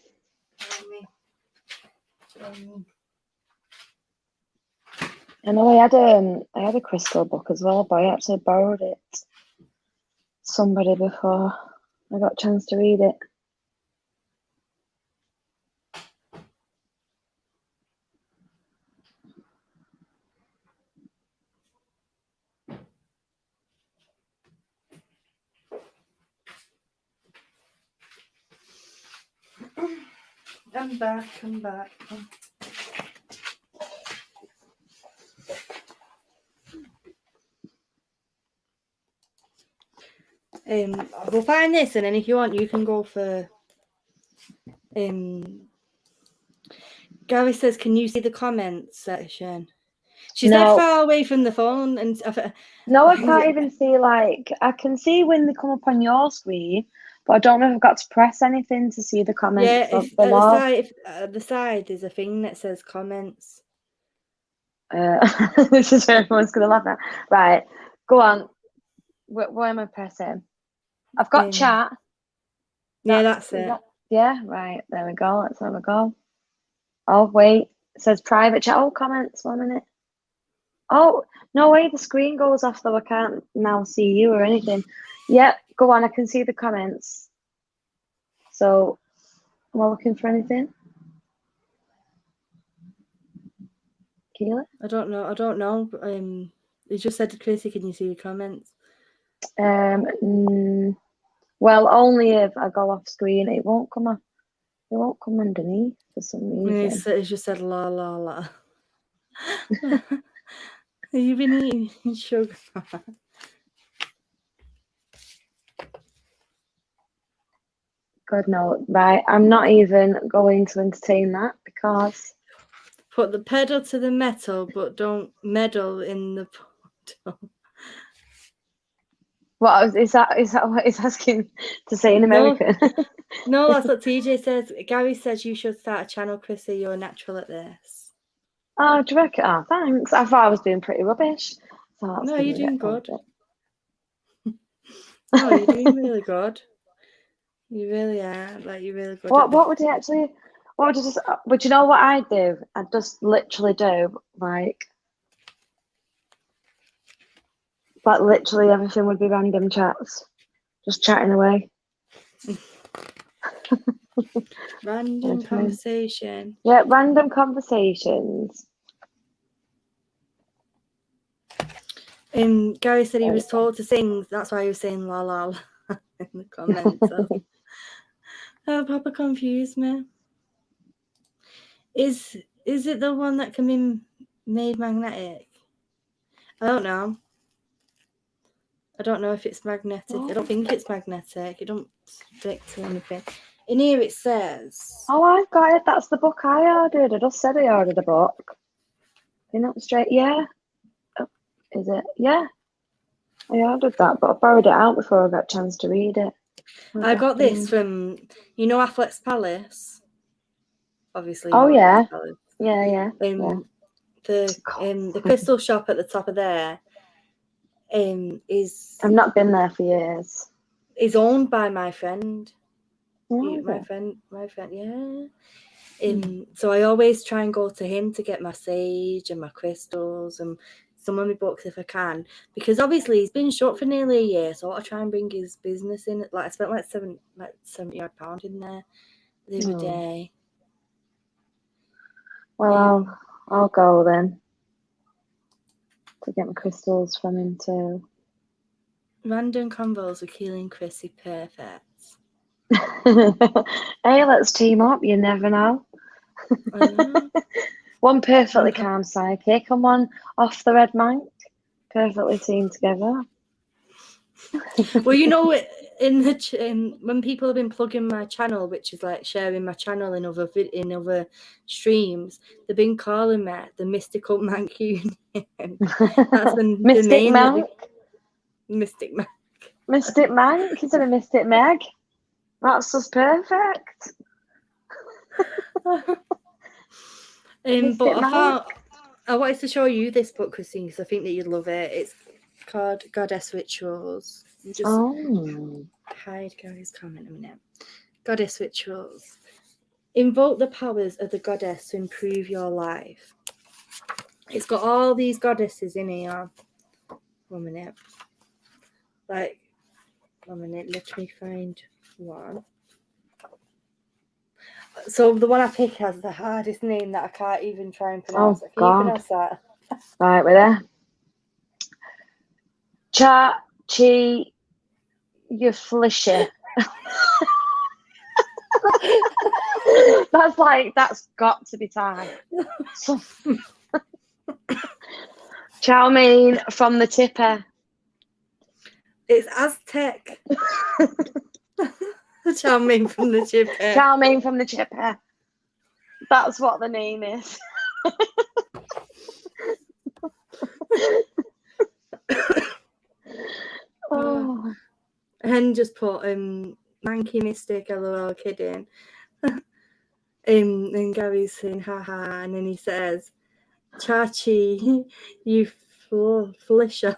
I know I had a crystal book as well, but I actually borrowed it somebody before I got a chance to read it. I'm back. We'll find this, and then if you want, you can go for. Gary says, "Can you see the comments section?" She's dead far away from the phone, and no, I can't even see. Like, I can see when they come up on your screen, but I don't know if I've got to press anything to see the comments. Yeah, if at the side there's a thing that says comments. This is where everyone's gonna laugh at. Right, go on. Where am I pressing? I've got chat. That's it. Yeah, right. There we go. Let's have a go. Oh wait, it says private chat. Oh, comments. 1 minute. Oh no way, the screen goes off though. I can't now see you or anything. Yep, go on. I can see the comments. So, am I looking for anything? Keely? I don't know. You just said to Chrissy, can you see the comments? Well, only if I go off screen. It won't come up. It won't come underneath for some reason. It just said la la la. You've been eating sugar. God no, right? I'm not even going to entertain that because put the pedal to the metal, but don't meddle in the portal. What is that? Is that what it's asking to say in American? No, that's what TJ says. Gary says you should start a channel, Chrissy. You're natural at this. Oh, do you reckon? Oh, thanks. I thought I was doing pretty rubbish. So no, you're doing good. No, you're doing really good. You really are. Like, you're really good. What would it actually? What would you just? Would you know what I'd do? I'd just literally do like literally everything would be random chats, just chatting away. Random conversation. Yeah, random conversations. Gary said he was told to sing. That's why he was saying la la la in the comments. That proper confused me. Is it the one that can be made magnetic? I don't know. I don't know if it's magnetic. I don't think it's magnetic. It don't stick to anything. In here it says... Oh, I've got it. That's the book I ordered. I just said I ordered a book. You're not straight. Yeah. Oh, is it? Yeah. Yeah, I did that, but I borrowed it out before I got a chance to read it. I got this from, Affleck's Palace. Obviously, Oh yeah, Palace. yeah. The crystal shop at the top of there is. I've not been there for years. Is owned by my friend. Oh, My friend, yeah. So I always try and go to him to get my sage and my crystals and some of my books if I can, because obviously he's been shut for nearly a year, so I want to try and bring his business in. Like I spent like £70 in there the other day. Well, I'll go then to get my crystals from him too. Random convos with Keely and Chrissy, perfect. Hey, let's team up. You never know. One perfectly calm psychic and one off the red mic, perfectly teamed together. Well, in when people have been plugging my channel, which is like sharing my channel in other streams, they've been calling me the Mystical Mank Union. That's the Mystic name. Mank. Mystic Mank. Mystic Mank instead of Mystic Meg. That's just perfect. But I wanted to show you this book, Chrissy, because I think that you'd love it. It's called Goddess Rituals. Hide Gary's comment a minute. Goddess Rituals. Invoke the powers of the goddess to improve your life. It's got all these goddesses in here. 1 minute. Let me find one. So the one I picked has the hardest name that I can't even try and pronounce. Oh, Can you pronounce that? Right, we're there. Chi Flisher. That's got to be Thai. Chow mein from the tipper. It's Aztec. Chow mein from the chipper. Chow mein from the chipper. That's what the name is. And just put Manky Mystic, LOL, kidding. And Gary's saying haha, and then he says, Chachi, you flisher.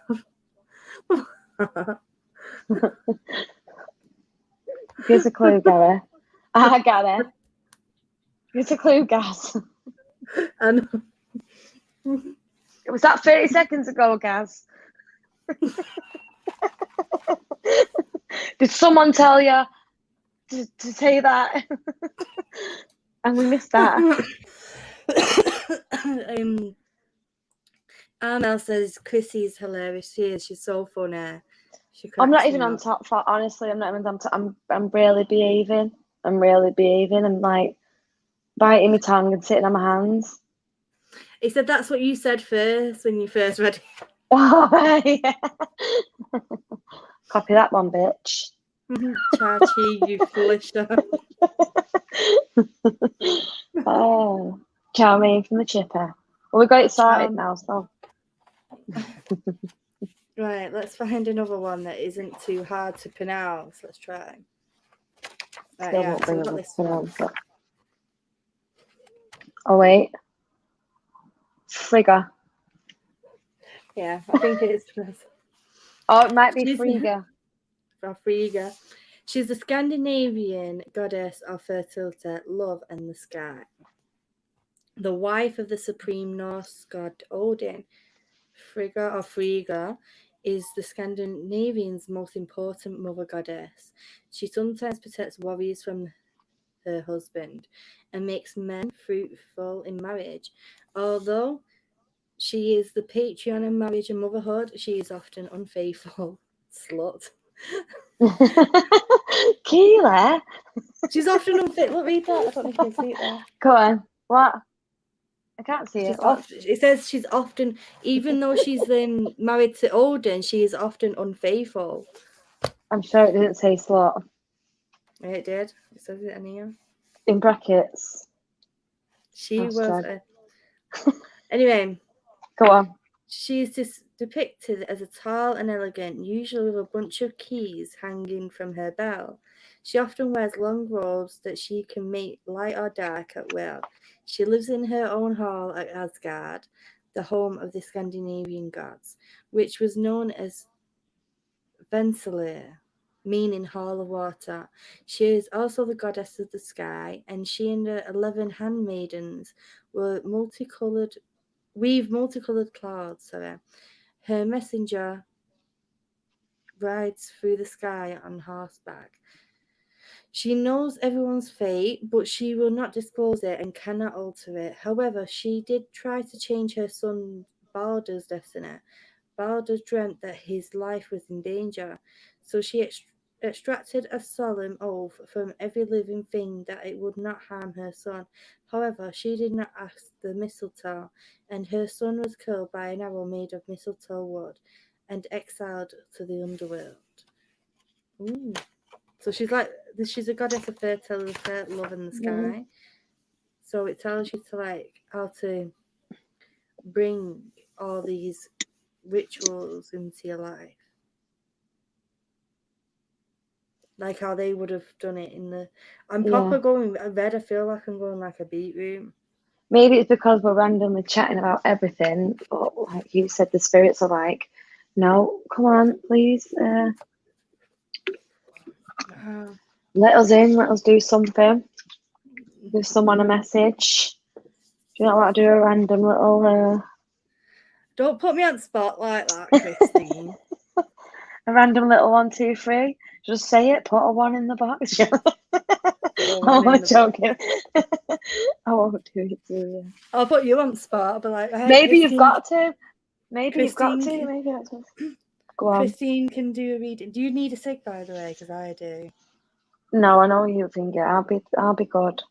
Gives a clue, Gary. I got it. Gives a clue, Gaz. Was that 30 seconds ago, Gaz? Did someone tell you to say that? And we missed that. Armel says Chrissy's hilarious. She's so funny. I'm not even on top for, honestly. I'm not even on top. I'm really behaving. I'm like biting my tongue and sitting on my hands. He said that's what you said first when you first read it. Oh, yeah. Copy that one, bitch. Chachi, you flisher. Oh, chow mein from the chipper. Well, we got it sorted now, so. Right, let's find another one that isn't too hard to pronounce. Let's try. Right, Still yeah, won't so we've got this one. Oh, wait. Frigga. Yeah, I think it is. Oh, it might be Frigga. Frigga. She's the Scandinavian goddess of fertility, love, and the sky. The wife of the supreme Norse god Odin. Frigga is the Scandinavians' most important mother goddess. She sometimes protects warriors from her husband and makes men fruitful in marriage. Although she is the patron of marriage and motherhood, she is often unfaithful. Slut. Keela? She's often unfaithful. Look, read that. I don't know if you can see it there. Go on. What? I can't see it. It says she's often, even though she's married to Odin, she is often unfaithful. I'm sure it didn't say slut. It did. It says it in here. In brackets. She was. Anyway. Go on. She is depicted as a tall and elegant, usually with a bunch of keys hanging from her belt. She often wears long robes that she can make light or dark at will. She lives in her own hall at Asgard, the home of the Scandinavian gods, which was known as Vensalir, meaning Hall of Water. She is also the goddess of the sky, and she and her 11 handmaidens weave multicolored clouds. Her messenger rides through the sky on horseback. She knows everyone's fate, but she will not disclose it and cannot alter it. However, she did try to change her son Baldur's destiny. Baldur dreamt that his life was in danger, so she extracted a solemn oath from every living thing that it would not harm her son. However, she did not ask the mistletoe, and her son was killed by an arrow made of mistletoe wood and exiled to the underworld. Ooh. So she's a goddess of fertility, love, and the sky. So it tells you to how to bring all these rituals into your life. Like how they would have done it in the... I'm proper going red. I feel like I'm going like a beetroot. Maybe it's because we're randomly chatting about everything, but like you said, the spirits are like, no, come on, please. Let us in, let us do something. Give someone a message. Do you not want to do a random little... Don't put me on the spot like that, Christine. A random little 1, 2, 3. Just say it, put a 1 in the box. I'm joking. I won't do it to you. I'll put you on the spot. I'll be like, hey, maybe Christine, you've got to. Maybe Christine, you've got to. Maybe that's what... Go on. Christine can do a reading. Do you need a sig, by the way? Because I do. No, I know you think it. I'll be good.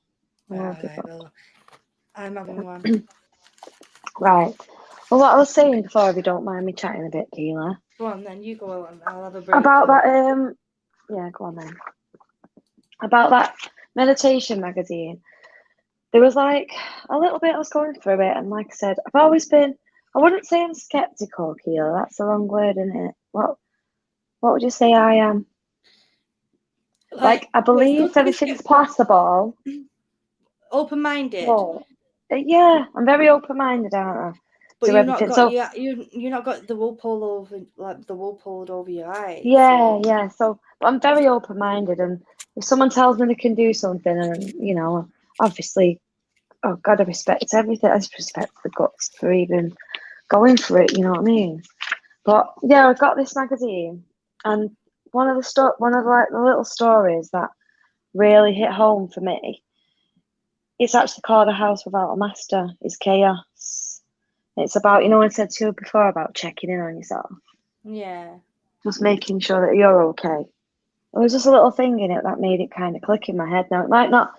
Well, I'm having one. Right. Well, what I was saying before, if you don't mind me chatting a bit, Keela. Go on then, you go on. I'll have a break. About that, yeah, go on then. About that meditation magazine. There was like a little bit I was going through it, and like I said, I've always been, I wouldn't say I'm skeptical, Keela. That's the wrong word, isn't it? What would you say I am? Like I believe everything's possible. Open-minded. Well, yeah, I'm very open-minded, aren't I? But you've not got you not got the wool pulled over your eyes. Yeah, so. Yeah. So I'm very open-minded, and if someone tells me they can do something, and obviously, oh God, I respect everything. I respect the guts for even going for it. You know what I mean? But yeah, I got this magazine, and one of the little stories that really hit home for me. It's actually called A House Without a Master. It's chaos. It's about, I said to you before about checking in on yourself. Yeah. Just making sure that you're okay. There was just a little thing in it that made it kind of click in my head. Now, it might not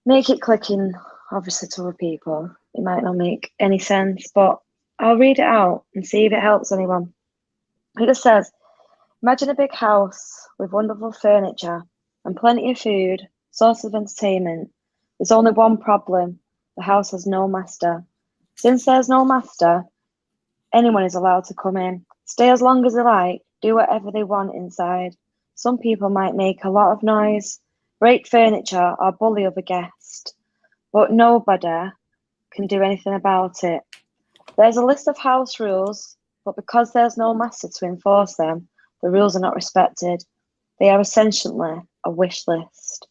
make it click in, obviously, to other people. It might not make any sense, but I'll read it out and see if it helps anyone. It just says, imagine a big house with wonderful furniture and plenty of food, sources of entertainment. There's only one problem. The house has no master. Since there's no master, anyone is allowed to come in, stay as long as they like, do whatever they want inside. Some people might make a lot of noise, break furniture, or bully other guests, but nobody can do anything about it. There's a list of house rules, but because there's no master to enforce them, the rules are not respected. They are essentially a wish list.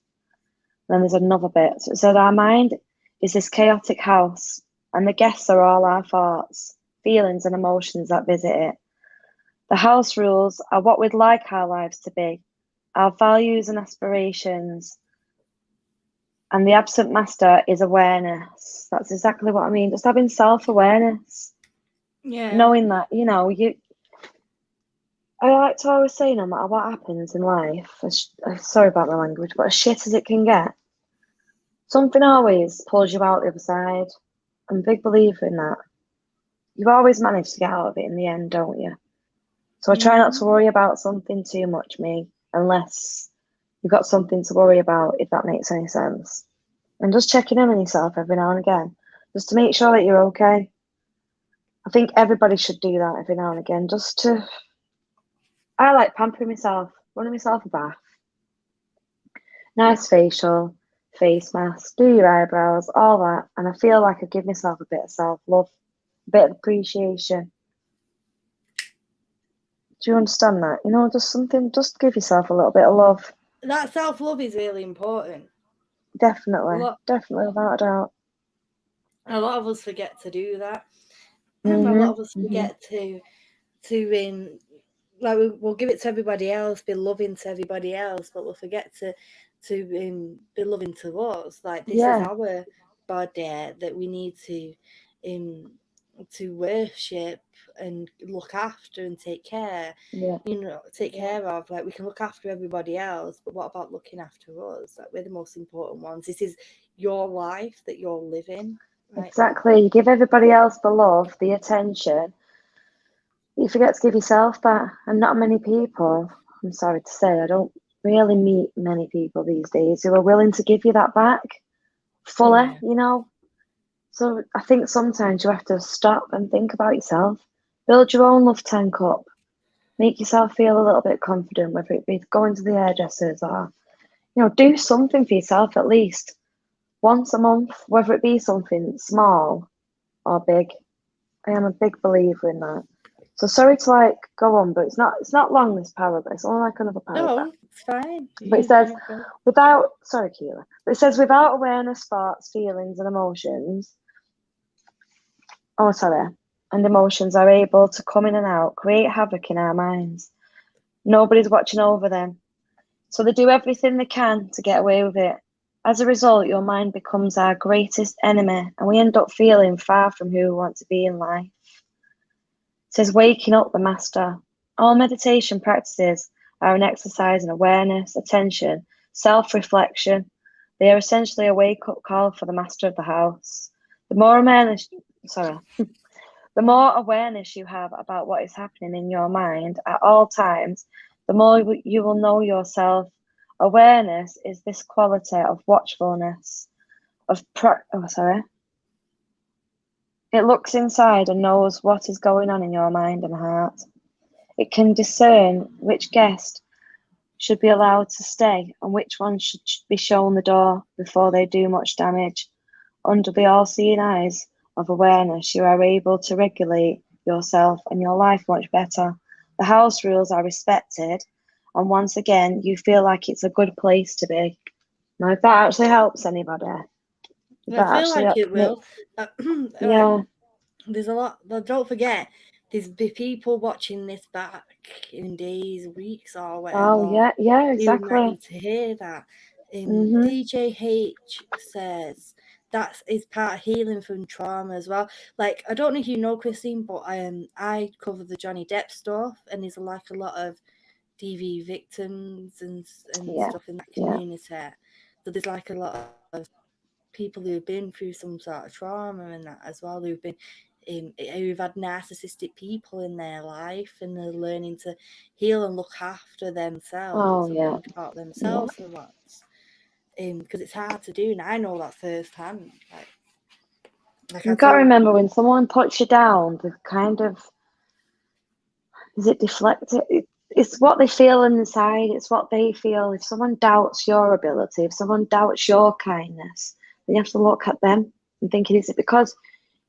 Then there's another bit. So it said, our mind is this chaotic house, and the guests are all our thoughts, feelings, and emotions that visit it. The house rules are what we'd like our lives to be, our values and aspirations. And the absent master is awareness. That's exactly what I mean. Just having self-awareness. Yeah. Knowing that, I like to always say, no matter what happens in life, sorry about my language, but as shit as it can get, something always pulls you out the other side. I'm a big believer in that. You always manage to get out of it in the end, don't you? So I try not to worry about something too much, unless you've got something to worry about, if that makes any sense. And just checking in on yourself every now and again, just to make sure that you're okay. I think everybody should do that every now and again, just to. I like pampering myself, running myself a bath, nice facial, face mask, do your eyebrows, all that, and I feel like I give myself a bit of self-love, a bit of appreciation. Do you understand that? You know, just give yourself a little bit of love. That self-love is really important. Definitely, definitely, without a doubt. A lot of us forget to do that. A lot of us forget to like we'll give it to everybody else, be loving to everybody else, but we'll forget to be loving to us. Like this is our body that we need to worship and look after and take care. Take care of. Like we can look after everybody else, but what about looking after us? Like we're the most important ones. This is your life that you're living. Right Exactly. now. You give everybody else the love, the attention. You forget to give yourself that. And not many people, I'm sorry to say, I don't really meet many people these days who are willing to give you that back fully, you know. So I think sometimes you have to stop and think about yourself. Build your own love tank up. Make yourself feel a little bit confident, whether it be going to the hairdressers or, do something for yourself at least once a month, whether it be something small or big. I am a big believer in that. So sorry to go on, but it's not long, this paragraph. It's only like another paragraph. No, it's fine. But it says Keela. But it says without awareness, thoughts, feelings, and emotions. Oh, sorry. And emotions are able to come in and out, create havoc in our minds. Nobody's watching over them. So they do everything they can to get away with it. As a result, your mind becomes our greatest enemy, and we end up feeling far from who we want to be in life. It says waking up the master. All meditation practices are an exercise in awareness, attention, self-reflection. They are essentially a wake-up call for the master of the house. The more awareness you have about what is happening in your mind at all times, the more you will know yourself. Awareness is this quality of watchfulness, It looks inside and knows what is going on in your mind and heart. It can discern which guest should be allowed to stay and which one should be shown the door before they do much damage. Under the all-seeing eyes of awareness, you are able to regulate yourself and your life much better. The house rules are respected, and once again, you feel like it's a good place to be. Now, if that actually helps anybody, I feel like it will. Yeah. There's a lot, but don't forget, there's people watching this back in days, weeks, or whatever. Oh, yeah, exactly. You might need to hear that. DJH says that is part of healing from trauma as well. Like, I don't know if you know, Christine, but I cover the Johnny Depp stuff, and there's like a lot of DV victims and stuff in that community. So there's like a lot of people who've been through some sort of trauma and that as well, who've had narcissistic people in their life, and they're learning to heal and look after themselves and think about themselves for once. Because it's hard to do, and I know that firsthand. You got to remember, when someone puts you down, the is it deflected? It's what they feel inside. It's what they feel. If someone doubts your ability, if someone doubts your kindness, then you have to look at them and think, is it because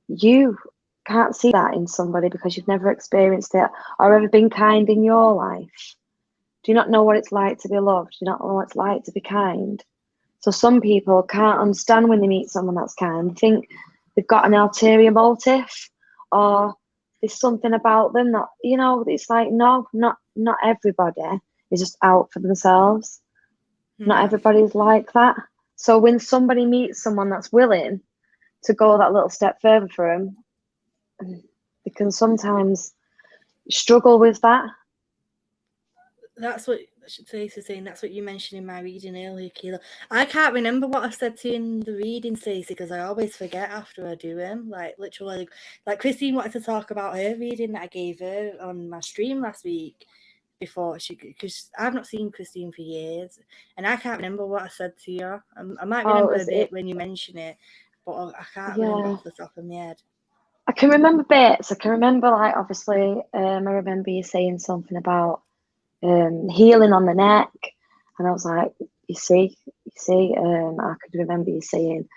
you can't see that in somebody because you've never experienced it or ever been kind in your life? Do you not know what it's like to be loved? Do you not know what it's like to be kind? So some people can't understand when they meet someone that's kind. They think they've got an ulterior motive, or there's something about them that, it's like, no, not everybody is just out for themselves. Not everybody's like that. So when somebody meets someone that's willing to go that little step further for them, they can sometimes struggle with that. That's what Stacey's saying. That's what you mentioned in my reading earlier, Keela. I can't remember what I said to you in the reading, Stacey, because I always forget after I do them. Like, literally, like Christine wanted to talk about her reading that I gave her on my stream last week because I've not seen Christine for years, and I can't remember what I said to you. I might remember a bit when you mention it, but I can't remember off the top of my head. I can remember bits. I can remember, like, obviously, I remember you saying something about healing on the neck, and I was like, you see, I could remember you saying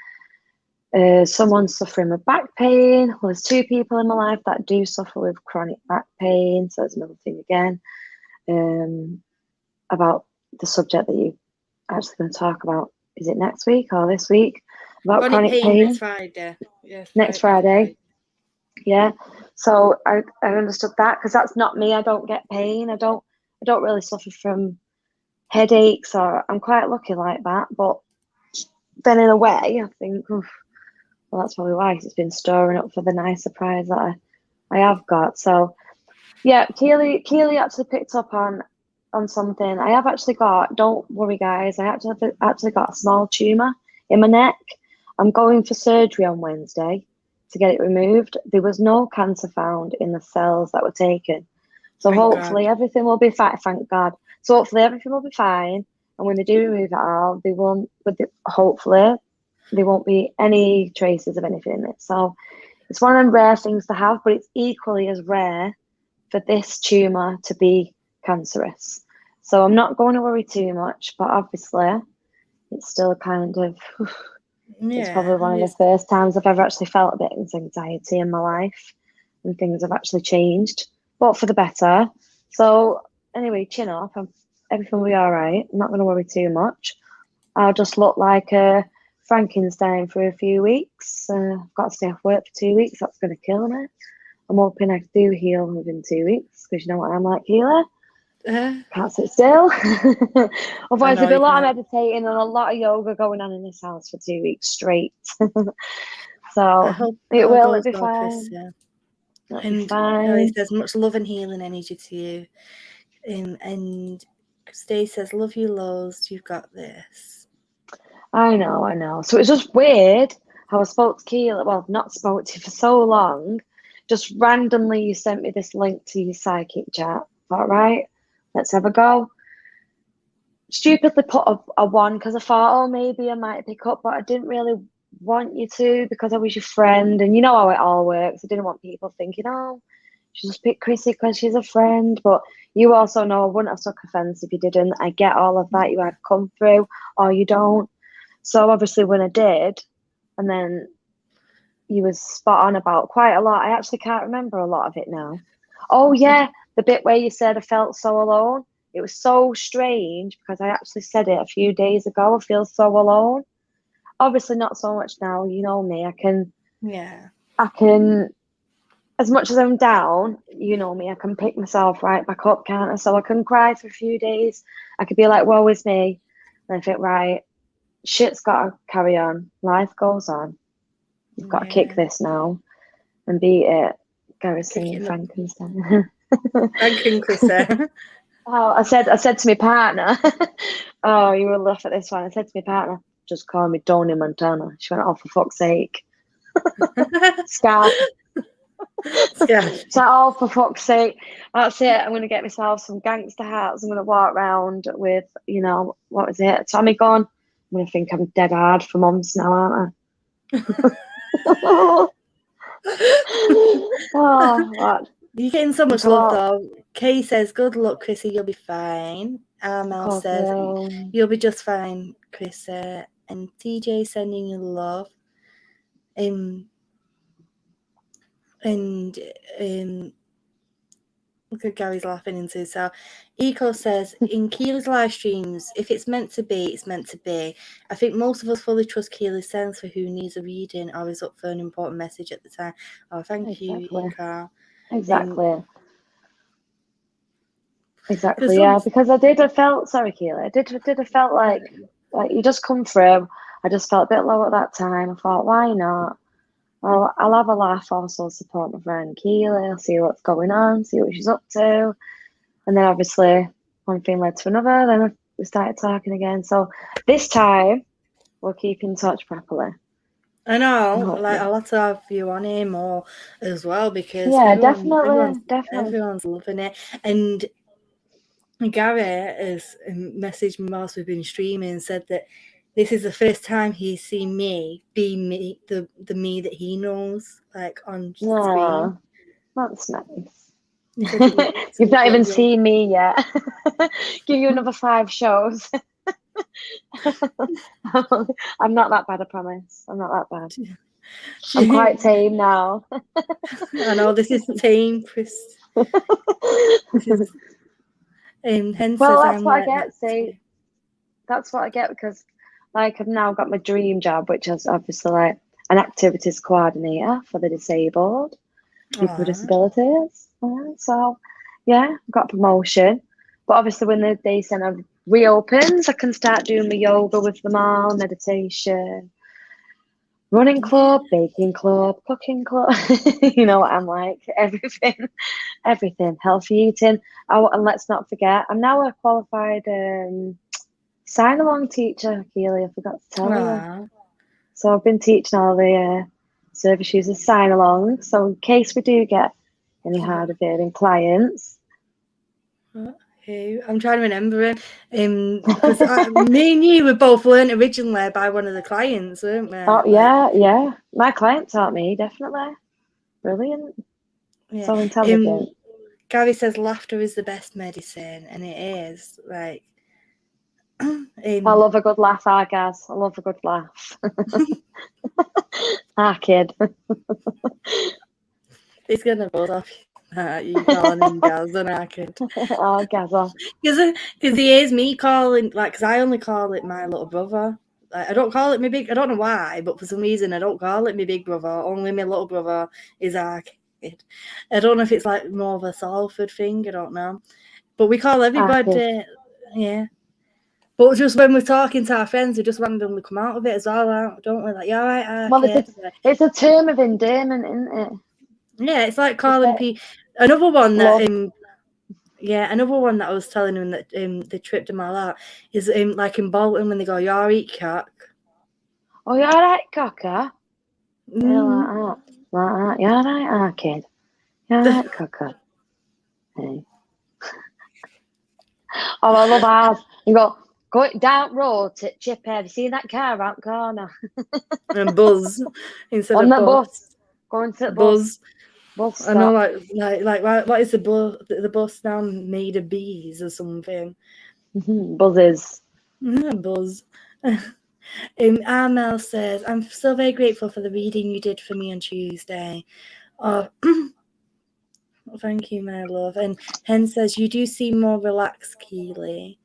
someone's suffering with back pain. Well, there's 2 people in my life that do suffer with chronic back pain, so there's another thing again about the subject that you actually going to talk about. Is it next week or this week? About chronic pain. Next Friday. Yes, next Friday. Yeah. So I understood that, because that's not me. I don't get pain. I don't really suffer from headaches, or I'm quite lucky like that. But then in a way, I think, well, that's probably why, 'cause it's been storing up for the nice surprise that I have got. So yeah, Keeley actually picked up on something. I have actually got, don't worry guys, I actually got a small tumour in my neck. I'm going for surgery on Wednesday to get it removed. There was no cancer found in the cells that were taken. So hopefully everything will be fine, thank God. So hopefully everything will be fine. And when they do remove it all, hopefully there won't be any traces of anything in it. So it's one of them rare things to have, but it's equally as rare for this tumour to be cancerous. So I'm not going to worry too much, but obviously it's still kind of, it's probably one of the first times I've ever actually felt a bit of anxiety in my life, and things have actually changed, but for the better. So anyway, chin up, everything will be all right. I'm not going to worry too much. I'll just look like a Frankenstein for a few weeks. I've got to stay off work for 2 weeks. That's going to kill me. I'm hoping I do heal within 2 weeks, because you know what I'm like, healer. Can't sit still. Otherwise, there'll be a lot of meditating and a lot of yoga going on in this house for 2 weeks straight. So it will be fine. It'll be fine. He says much love and healing energy to you. And Stacey says, love you loads, you've got this. I know. So it's just weird how I spoke to Keely, well, not spoke to you for so long. Just randomly, you sent me this link to your psychic chat. All right, let's have a go. Stupidly put a 1, because I thought, oh, maybe I might pick up, but I didn't really want you to, because I was your friend, and you know how it all works. I didn't want people thinking, oh, she just picked Chrissy because she's a friend. But you also know I wouldn't have took offence if you didn't. I get all of that. You either come through or you don't. So obviously when I did, and then you was spot on about quite a lot. I actually can't remember a lot of it now. Oh yeah, the bit where you said I felt so alone. It was so strange, because I actually said it a few days ago. I feel so alone. Obviously not so much now. You know me. I can, as much as I'm down, you know me, I can pick myself right back up, can't I? So I can cry for a few days. I could be like, woe is me. And I think, right, shit's got to carry on. Life goes on. You've got to kick this now and beat it. Gary singing Frankenstein. Frankenstein. Oh, I said to my partner, oh, you will laugh at this one. I said to my partner, just call me Tony Montana. She went, oh, for fuck's sake. Scarf. So, oh, for fuck's sake. That's it. I'm going to get myself some gangster hats. I'm going to walk around with, you know, what was it? Tommy gun. I'm going to think I'm dead hard for months now, aren't I? Oh, what? You're getting so much love, though. Kay says, good luck, Chrissy, you'll be fine. Mel says, you'll be just fine, Chrissy. And TJ sending you love. Look at Gary's laughing into himself. Eco says, in Keely's live streams, if it's meant to be, it's meant to be. I think most of us fully trust Keely's sense for who needs a reading or is up for an important message at the time. Oh, thank you, Eco. Exactly, yeah. Because I felt, sorry, Keely, I felt like you just come through. I just felt a bit low at that time. I thought, why not? Well, I'll have a laugh, also support my friend Keely. I'll see what's going on, see what she's up to. And then obviously one thing led to another, then we started talking again. So this time we'll keep in touch properly. I know, like a lot of you on him or as well, because everyone's loving it. And Gary has messaged me whilst we've been streaming and said that this is the first time he's seen me be me, the me that he knows, like on screen. That's nice. He said it was You've not even lovely. seen me yet. Give you another 5 shows. I'm not that bad, I promise. I'm not that bad. I'm quite tame now. I know, this is tame, Chris. This is, hence well, says that's I'm what I like get. that See, too. that's what I get because, like, I've now got my dream job, which is obviously like an activities coordinator for the disabled, people with disabilities. So, yeah, I've got a promotion. But obviously, when the day centre reopens, I can start doing my yoga with them all, meditation, running club, baking club, cooking club. You know what I'm like? Everything. Healthy eating. Oh, and let's not forget, I'm now a qualified sign-along teacher, Keely. I forgot to tell you. So I've been teaching all the service users sign-along. So in case we do get any hard of hearing clients. Who? I'm trying to remember him. Because me and you were both learnt originally by one of the clients, weren't we? Oh, yeah. My client taught me, definitely. Brilliant. Yeah. So intelligent. Gary says laughter is the best medicine, and it is. Like, I love a good laugh, Gaz. I love a good laugh. Kid. He's gonna buzz off. You calling him Gaz and kid. Oh, Gazza. Because he hears me calling, like, because I only call it my little brother. Like, I don't call it my big. I don't know why, but for some reason I don't call it my big brother. Only my little brother is our kid. I don't know if it's like more of a Salford thing. I don't know, but we call everybody. Yeah. But just when we're talking to our friends, we just randomly come out of it as well, don't we? Like, you all right? Well, it's a term of endearment, isn't it? Yeah, it's like calling people. Another one that another one that I was telling him that they tripped him all out is like in Bolton when they go, "You all right, cock?" Oh, you all right, cocker? Yeah, like that. You all right, kid? You all right, cocker? Hey. Oh, I love ours. You go down road to Chip. Have you seen that car around the corner? And buzz instead on of the bus. Going to the bus. I know, like what is the bus? The bus now made of bees or something. Buzzes. Buzz. Armel says, "I'm so very grateful for the reading you did for me on Tuesday." Oh, thank you, my love. And Hen says, "You do seem more relaxed, Keely."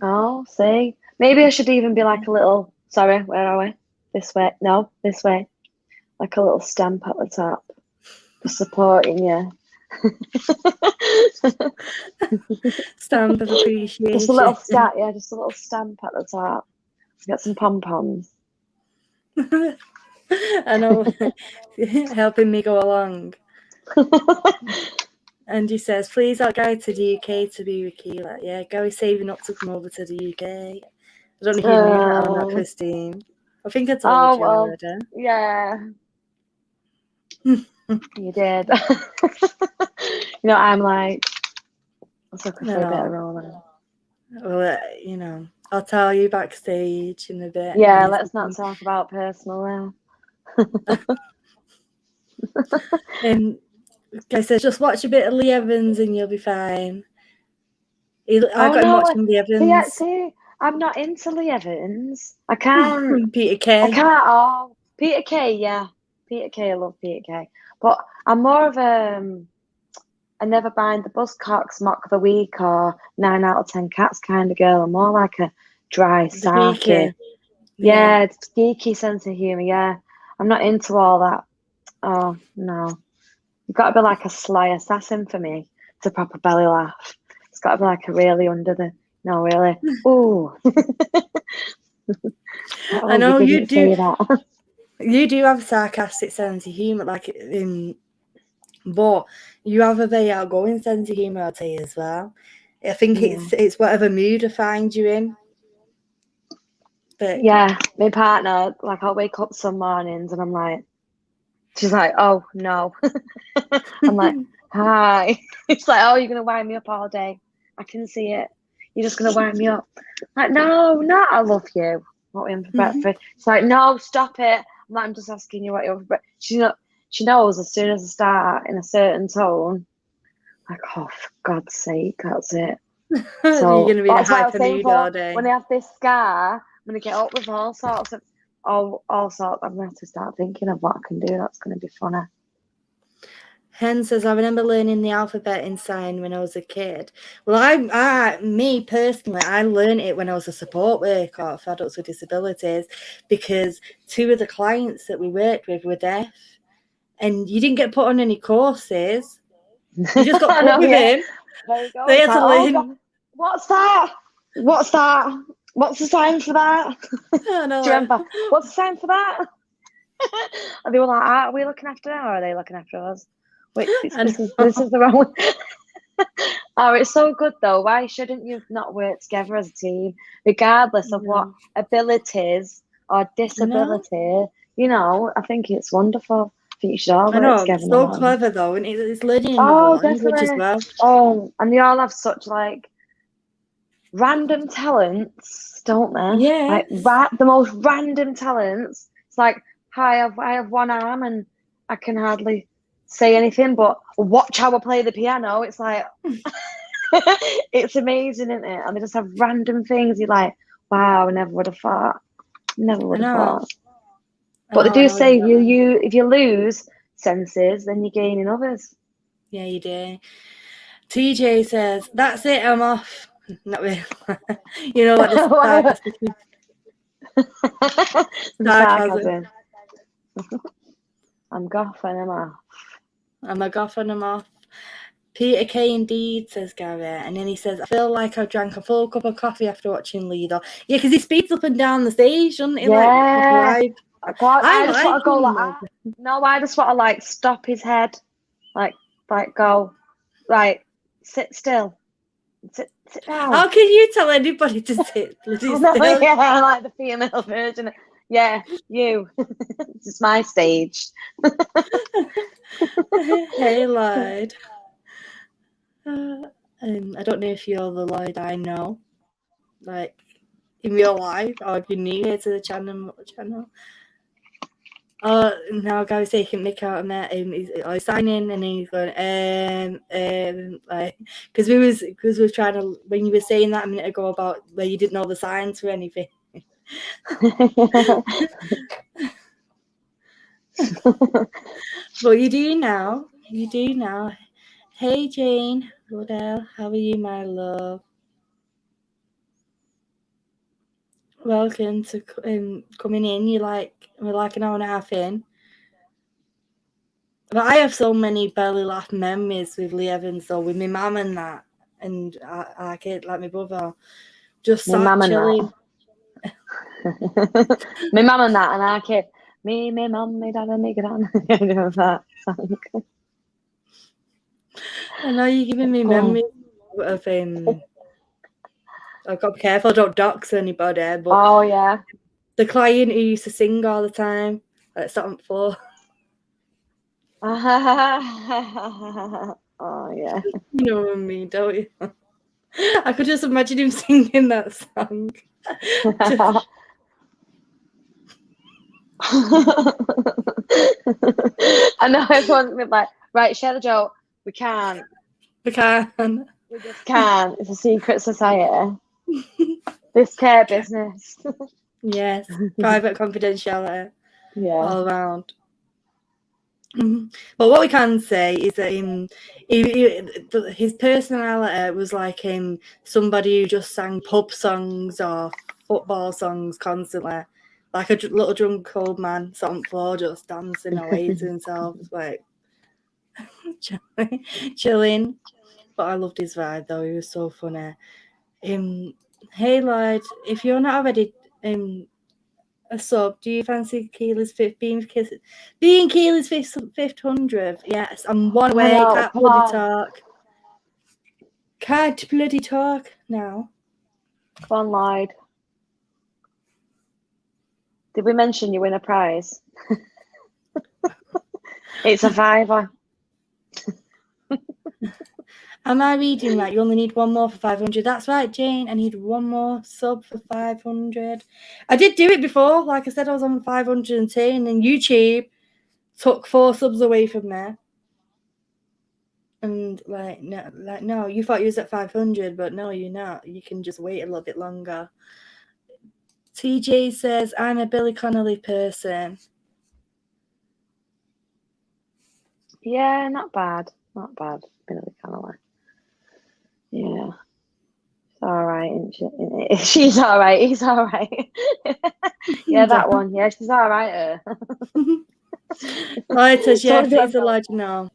Oh, see, maybe I should even be like a little. Sorry, where are we? This way? No, this way. Like a little stamp at the top for supporting you. Stamp of appreciation. Just a little stamp, yeah, just a little stamp at the top. Get some pom-poms. I know, helping me go along. And he says, "Please out Gary to the UK to be with Keela." Yeah, Gary's saving up to come over to the UK. I don't know if you knew that or not, Christine. I think I told you already. Yeah. You did. I'm like, let's look for a bit of rolling. Well, I'll tell you backstage in a bit. Yeah, let's not talk about personal And guy says, "Just watch a bit of Lee Evans and you'll be fine." I got him watching Lee Evans. See, I'm not into Lee Evans. I can't. Peter Kay. I can't. Oh, Peter Kay, yeah. Peter Kay, I love Peter Kay. But I'm more of a never mind the Buzzcocks mock the week or 9 out of 10 cats kind of girl. I'm more like a dry, sarky. Yeah, it's geeky sense of humour, yeah. I'm not into all that. Oh, no. You've got to be like a sly assassin for me to proper belly laugh. It's got to be like a really really. Ooh. I know you do. That. You do have a sarcastic sense of humour, but you have a very outgoing sense of humour, I'll tell you as well. I think it's whatever mood I find you in. But yeah, my partner, like I'll wake up some mornings and I'm like, she's like, "Oh no." I'm like, "Hi." It's like, "Oh, you're gonna wind me up all day. I can see it. You're just gonna wind me up." Like, no, I love you. What are we having for breakfast? She's like, no, stop it. I'm like, I'm just asking you what you're for breakfast. She knows as soon as I start in a certain tone, like, oh, for God's sake, that's it. You're So going to be in a that's why I was hyper saying mood all day. when I have this scar, I'm going to get up with all sorts. I'm going to have to start thinking of what I can do. That's going to be funny. Hen says, I remember learning the alphabet in sign when I was a kid. Well, me personally, I learned it when I was a support worker for adults with disabilities, because 2 of the clients that we worked with were deaf, and you didn't get put on any courses. You just got put with him. There you go. They had to learn. What's that? What's that? What's the sign for that? Do you remember? What's the sign for that? And they were like, are we looking after her, or are they looking after us? Wait, this is the wrong one. Oh, it's so good though. Why shouldn't you not work together as a team, regardless of what abilities or disability? You know, I think it's wonderful. I think you should all work together. It's so clever though, and it's learning another language as well. Oh, and they all have such like random talents, don't they? Yeah, like the most random talents. It's like, hi, I have one arm and I can hardly say anything, but watch how I play the piano. It's like, it's amazing, isn't it? And they just have random things. You're like, wow, I never would have thought. Never would have thought. But they do say if you lose senses, then you gain in others. Yeah, you do. TJ says, that's it, I'm off. Not really. You know what the sarcasm. I'm goffing, I'm off. I'm a goffing, I'm off. Peter K indeed, says Gary. And then he says, I feel like I drank a full cup of coffee after watching Lido. Yeah, because he speeds up and down the stage, doesn't he? Yeah. I just want to go like that. No, I just want to like stop his head. Like go. Right. Sit still. Sit down. How can you tell anybody to sit bloody still? Yeah, like the female version. Yeah, you. This is my stage. Hey, Lloyd. I don't know if you're the Lloyd I know, like in real life, or if you're new here to the channel. Oh, now Gary's taking Mick out of he's signing, and then he's going like, because we was trying to, when you were saying that a minute ago about where you didn't know the signs for anything. But you do now. Hey Jane, Rodell, how are you, my love? Welcome to coming in. We're like an hour and a half in. But I have so many belly laugh memories with Lee Evans, though, with my mum and that, and I kid like my brother, just sat chilling. My mum and that, and our kid, me, my mum, my dad, and my gran. You know that song. I know you're giving me memories of I've got to be careful, I don't dox anybody, but oh yeah, the client who used to sing all the time, like sat on the floor. Oh yeah. You know what I mean, don't you? I could just imagine him singing that song. I know everyone's been like, right, share the joke. We can't. We can't. We just can't. It's a secret society. This care business. Yes, private confidentiality. Yeah. All around. But what we can say is that his personality was like somebody who just sang pub songs or football songs constantly, like a little drunk old man sat on the floor just dancing away to himself, like chilling. But I loved his vibe though; he was so funny. Hey Lloyd, if you're not already a sub, do you fancy Keely's being Keely's 500th? Yes, I'm one away. Can't bloody talk now. Come on, Lloyd. Did we mention you win a prize? It's a £5. Am I reading right? You only need one more for 500. That's right, Jane. I need one more sub for 500. I did do it before. Like I said, I was on 502, and then YouTube took 4 subs away from me. And no, you thought you was at 500, but no, you're not. You can just wait a little bit longer. TJ says, I'm a Billy Connolly person. Yeah, not bad. Not bad. Billy Connolly. Yeah. She's all right, isn't she? She's all right. He's all right. Yeah, that one. Yeah, she's all right. It says, yeah, please the Lord, no.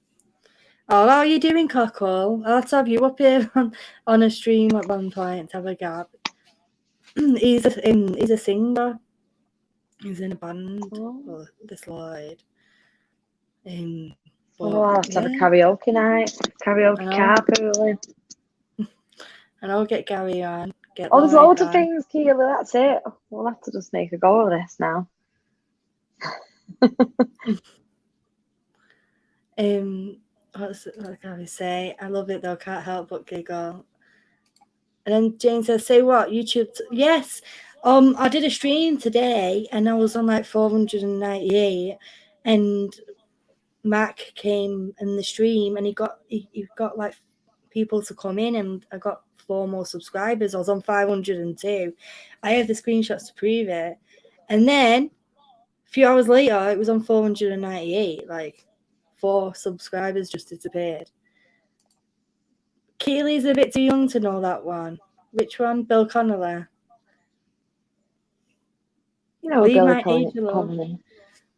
Oh, how are you doing, Cockle? I'll have to have you up here on a stream at one point to have a gab. He's a singer. He's in a band. Oh, this Lloyd. I'll have to have a karaoke night. Karaoke carpool. And I'll get Gary on. There's loads of things, Keely. That's it. We'll have to just make a go of this now. What can I say? I love it though. Can't help but giggle. And then Jane says, "Say what? YouTube? Yes. I did a stream today, and I was on like 498, and Mac came in the stream, and he got like people to come in, and I got 4 more subscribers. I was on 502. I have the screenshots to prove it, and then a few hours later, it was on 498. Like 4 subscribers just disappeared. Keely's a bit too young to know that one. Which one? Bill Connolly. You know Billy Connolly.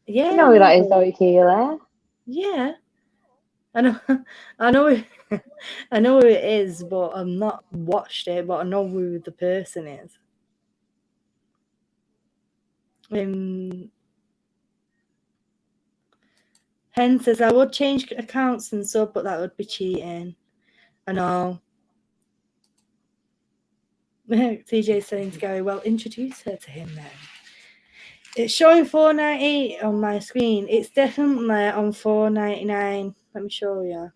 Yeah. You know who that is, though, Keely? Yeah. I know who it is, but I've not watched it, but I know who the person is. Hen says, I would change accounts and sub, but that would be cheating. I know. TJ saying to Gary, well, introduce her to him then. It's showing 498 on my screen. It's definitely on 499. Let me show you.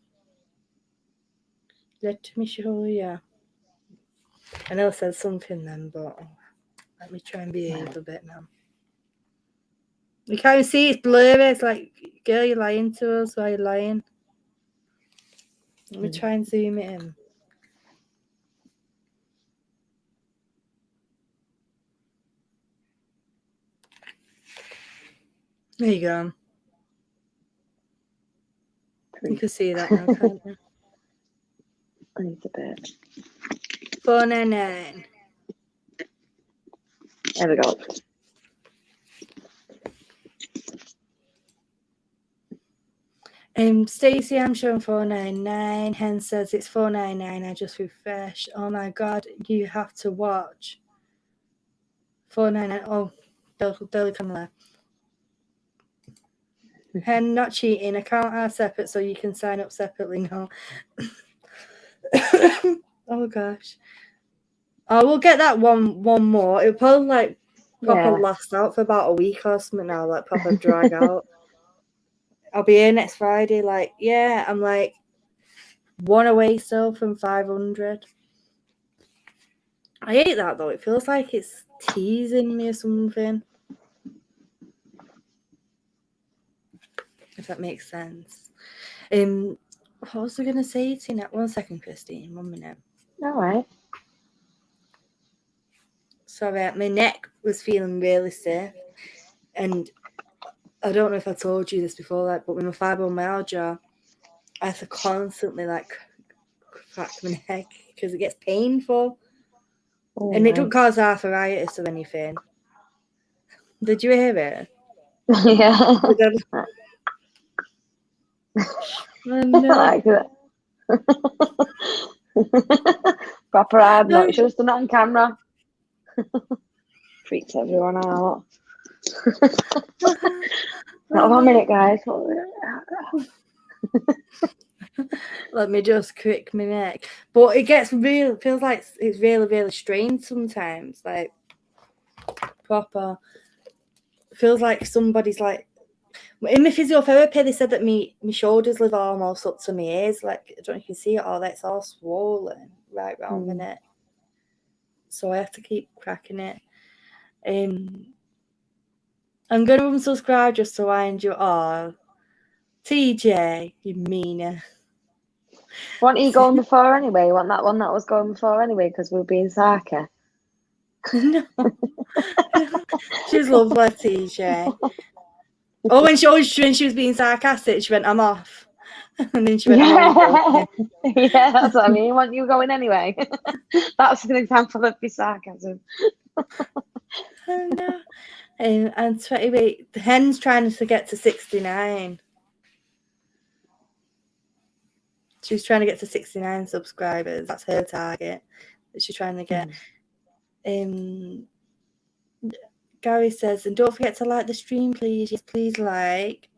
I know it says something then, but let me try and behave a bit now. You can't see it's blurry. It's like, girl, you're lying to us. Why are you lying? Let me try and zoom it in. There you go. You can see that now, can't you? I need a bit. 499. There we go. Stacey, I'm showing 499. Hen says it's 499. I just refreshed. Oh my god, you have to watch. 499. Oh, Billy Connolly. Hen, not cheating. Account are separate, so you can sign up separately now. Oh gosh. Oh, we'll get that one more. It'll probably like proper last out for about a week or something now, like proper drag out. I'll be here next Friday. Like, yeah, I'm like 1 away still from 500. I hate that though. It feels like it's teasing me or something. If that makes sense. What was I gonna say to you now? 1 second, Christine. 1 minute. All right. Sorry, my neck was feeling really stiff, and I don't know if I told you this before, like, but with my fibromyalgia, I have to constantly like crack my neck because it gets painful, and it don't cause arthritis or anything. Did you hear it? Yeah. Oh, no. Like that. Proper hard note. You should have done that on camera. Freaks everyone out. Not 1 minute, guys. Let me just crick my neck. But it gets real. Feels like it's really, really strange sometimes. Like proper. Feels like somebody's like In my physiotherapy, they said that my shoulders live almost up to my ears. Like, I don't know if you can see it all. That's all swollen right round the neck. So I have to keep cracking it. I'm going to unsubscribe just to wind you all. TJ, you meaner. Want you going before anyway? Want that one that was going before anyway? Because we were being sarky. No. She's lovely, TJ. Oh, when she was being sarcastic, she went, I'm off. And then she went, yeah, that's what I mean. Want you going anyway? That's an example of the sarcasm. Oh, no. And 28, the hen's trying to get to 69. She's trying to get to 69 subscribers. That's her target that she's trying to get. Gary says, and don't forget to like the stream, please. Yes, please like.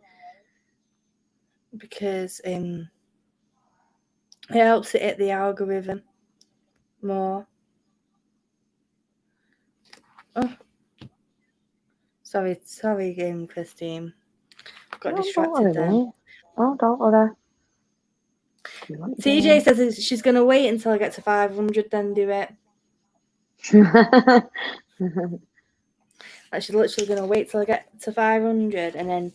Because it helps it hit the algorithm more. Oh. Sorry, Christine. Got distracted then. Oh, don't worry. TJ says she's going to wait until I get to 500, then do it. Like, she's literally going to wait till I get to 500 and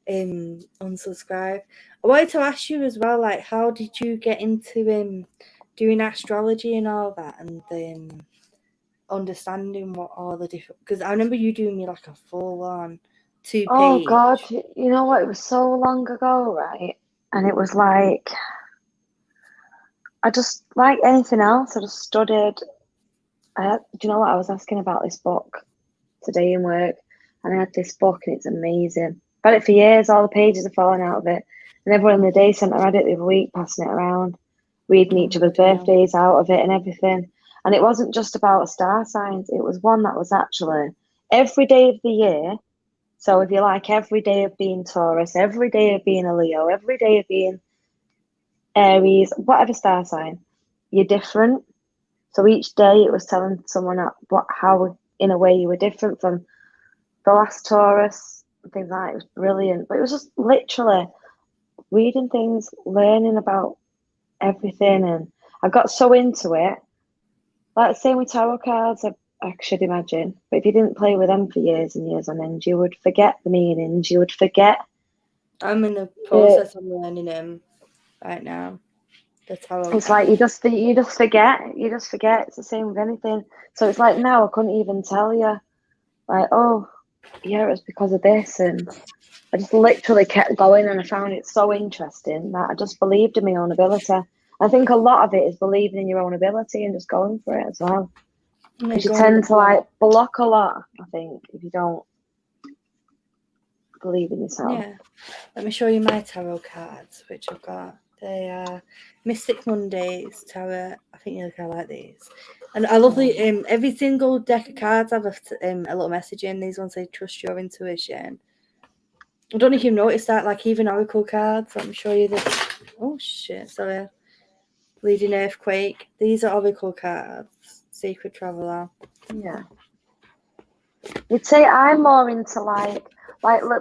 then unsubscribe. I wanted to ask you as well, like, how did you get into doing astrology and all that, and understanding what all the different, because I remember you doing me like a full-on 2-page. Oh God, you know what? It was so long ago, right? And it was like, I just, like anything else, I just studied. Do you know what? I was asking about this book today in work, and I had this book, and it's amazing. I've had it for years. All the pages are falling out of it, and everyone in the day centre had it the other week, passing it around, reading each other's birthdays out of it and everything. And it wasn't just about star signs. It was one that was actually every day of the year. So if you like, every day of being Taurus, every day of being a Leo, every day of being Aries, whatever star sign, you're different. So each day it was telling someone how in a way you were different from the last Taurus and things like that. It was brilliant. But it was just literally reading things, learning about everything, and I got so into it. Like the same with tarot cards, I should imagine. But if you didn't play with them for years and years on end, you would forget the meanings. You would forget. I'm in the process of learning them right now. The tarot it's like you just forget. You just forget. It's the same with anything. So it's like now I couldn't even tell you, like, oh, yeah, it was because of this, and I just literally kept going, and I found it so interesting that I just believed in my own ability. I think a lot of it is believing in your own ability and just going for it as well. Because you tend to like block a lot, I think, if you don't believe in yourself. Yeah. Let me show you my tarot cards, which I've got. They are Mystic Mondays tarot. I think you're gonna like these. And I love the every single deck of cards have a little message in. These ones say trust your intuition. I don't know if you've noticed that, like even oracle cards. Let me show you this. Oh shit, sorry. Bleeding Earthquake. These are oracle cards. Secret Traveler. Yeah. You'd say I'm more into like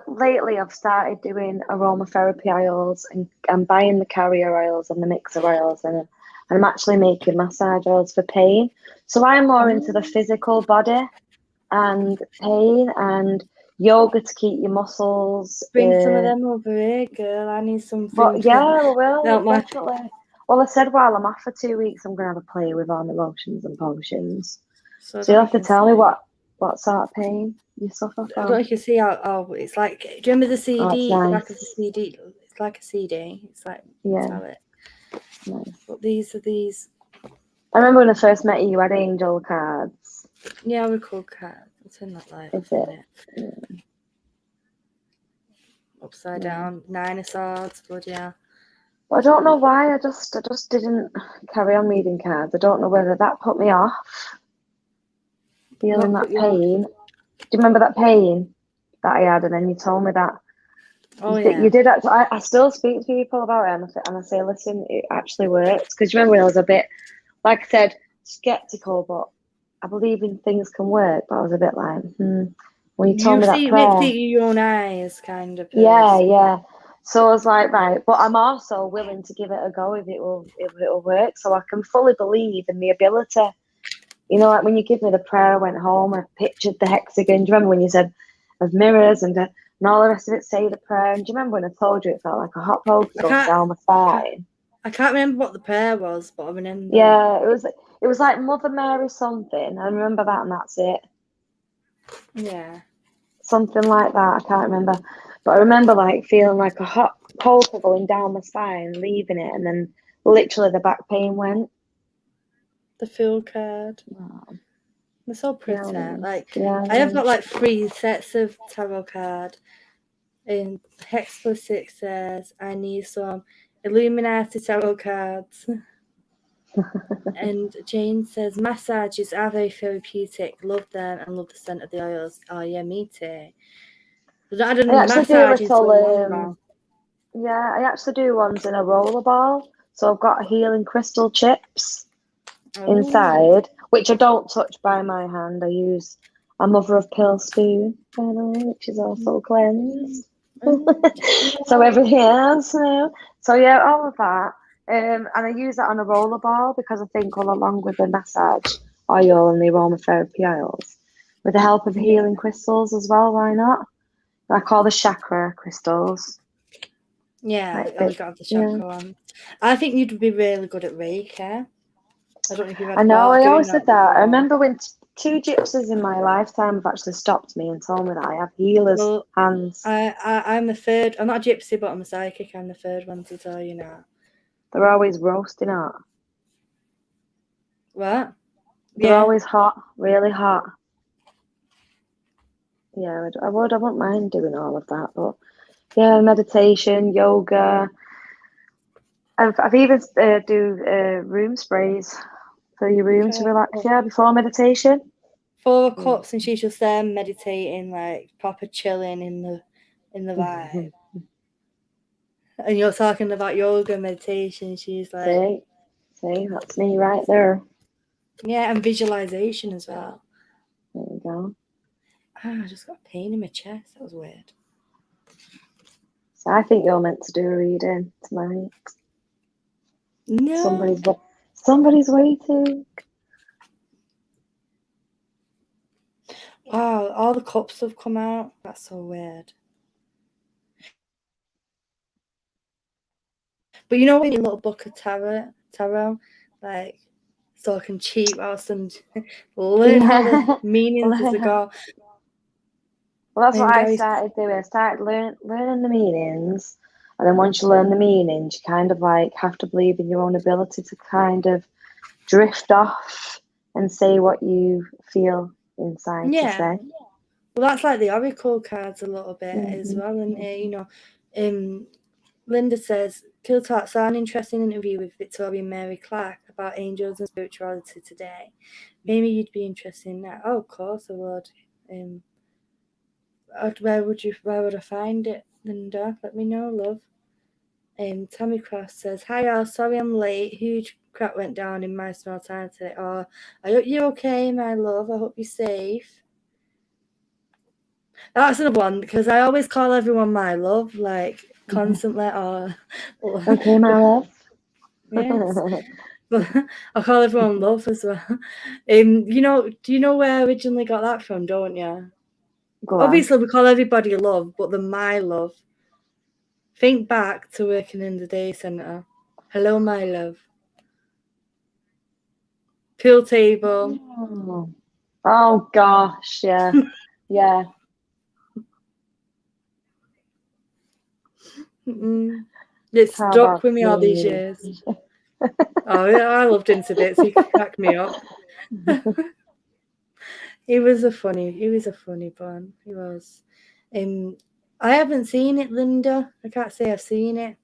lately I've started doing aromatherapy oils and buying the carrier oils and the mixer oils, and I'm actually making massage oils for pain. So I'm more into the physical body and pain and yoga to keep your muscles. Bring some of them over here, girl. I need some food. But yeah, I will, definitely. Well, I said while I'm off for 2 weeks, I'm going to have a play with all my lotions and potions. So you'll have to tell me what sort of pain you suffer from. I don't know if you can see how it's like. Do you remember the CD? Nice. The back of the CD. It's like a CD. It's like, yeah. Nice. But these are these. I remember when I first met you, you had angel cards. Yeah, we call cards. I'll turn that light. Is it? Yeah. Upside down. 9 of Swords. But yeah. But I don't know why. I just didn't carry on reading cards. I don't know whether that put me off. Feeling that pain. Do you remember that pain that I had? And then you told me that. Oh, you did. I still speak to people about it, and I say, listen, it actually works. Because you remember when I was a bit, like I said, skeptical, but I believe in things can work. But I was a bit like, when you told me that prayer. You see your own eyes, kind of. Yeah. So I was like, right, but I'm also willing to give it a go if it'll work. So I can fully believe in the ability. You know, like when you give me the prayer, I went home, I pictured the hexagon. Do you remember when you said of mirrors and all the rest of it, say the prayer? And do you remember when I told you it felt like a hot poker going down my spine? I can't remember what the prayer was, but I remember. Yeah, it was like Mother Mary something. I remember that, and that's it. Yeah. Something like that. I can't remember. But I remember like feeling like a hot poker going down my spine, leaving it, and then literally the back pain went. The Fool card. Oh. They're so pretty. Yeah, I have got like 3 sets of tarot card. And Hex Plus 6 says, I need some Illuminati tarot cards. And Jane says, massages are very therapeutic. Love them and love the scent of the oils. Oh, yeah, me too. I actually do little, I actually do ones in a roller ball. So I've got healing crystal chips inside, which I don't touch by my hand. I use a mother of pearl spoon, by the way, which is also cleansed. So everything else. So yeah, all of that. And I use that on a roller ball because I think along with the massage oil and the aromatherapy oils, with the help of healing crystals as well, why not? I call the chakra crystals. Yeah, you got the chakra one. I think you'd be really good at Reiki. I don't know if you've had I know, I always said that. Before. I remember when 2 gypsies in my lifetime have actually stopped me and told me that I have healers' hands. I'm the third. I'm not a gypsy, but I'm a psychic. I'm the third one to tell you now. They're always roasting up. What? They're always hot, really hot. Yeah, I wouldn't mind doing all of that, but yeah, meditation, yoga. I've even do room sprays for your room to relax. Yeah, before meditation. 4 of Cups, and she's just there meditating, like proper chilling in the vibe. And you're talking about yoga, meditation. She's like, see, that's me right there. Yeah, and visualization as well. There you go. I just got a pain in my chest. That was weird. So I think you're meant to do a reading tonight. No. Somebody's waiting. Wow, all the cups have come out. That's so weird. But you know, when you little book of tarot, like, so I can cheat whilst and learn how the meanings as they go. Well, that's what I started doing. I started learning the meanings, and then once you learn the meanings, you kind of like have to believe in your own ability to kind of drift off and say what you feel inside to say. Well, that's like the oracle cards a little bit as well, and you know, Linda says, Keel Talk saw an interesting interview with Victoria and Mary Clark about angels and spirituality today. Maybe you'd be interested in that. Oh, of course I would. Where would I find it, Linda? Let me know, love. Tammy Cross says, hi all, sorry I'm late. Huge crap went down in my small town today. Oh, I hope you're okay, my love. I hope you're safe. That's another one, because I always call everyone my love, like constantly. Okay, my love. Yes. I call everyone love as well. Do you know where I originally got that from, don't you? Obviously, we call everybody love, but the my love. Think back to working in the day centre. Hello, my love. Pool table. Oh gosh, yeah. Yeah. It's stuck with me all these years. Oh, yeah, I loved him to bits. He cracked me up. He was a funny bun. He was. I haven't seen it, Linda. I can't say I've seen it.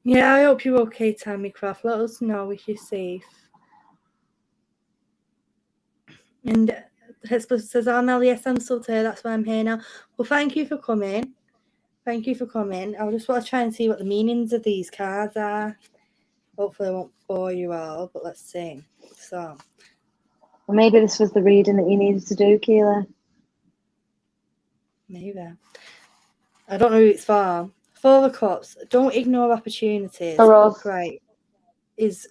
Yeah, I hope you're okay, Tammy Craft. Let us know if you're safe. And Hesper says, oh, Mel, yes, I'm still here. That's why I'm here now. Well, thank you for coming. I just want to try and see what the meanings of these cards are. Hopefully I won't bore you all, but let's see. So. Well, maybe this was the reading that you needed to do, Keela. Neither. I don't know who it's for. Four of Cups. Don't ignore opportunities. For us. Upright is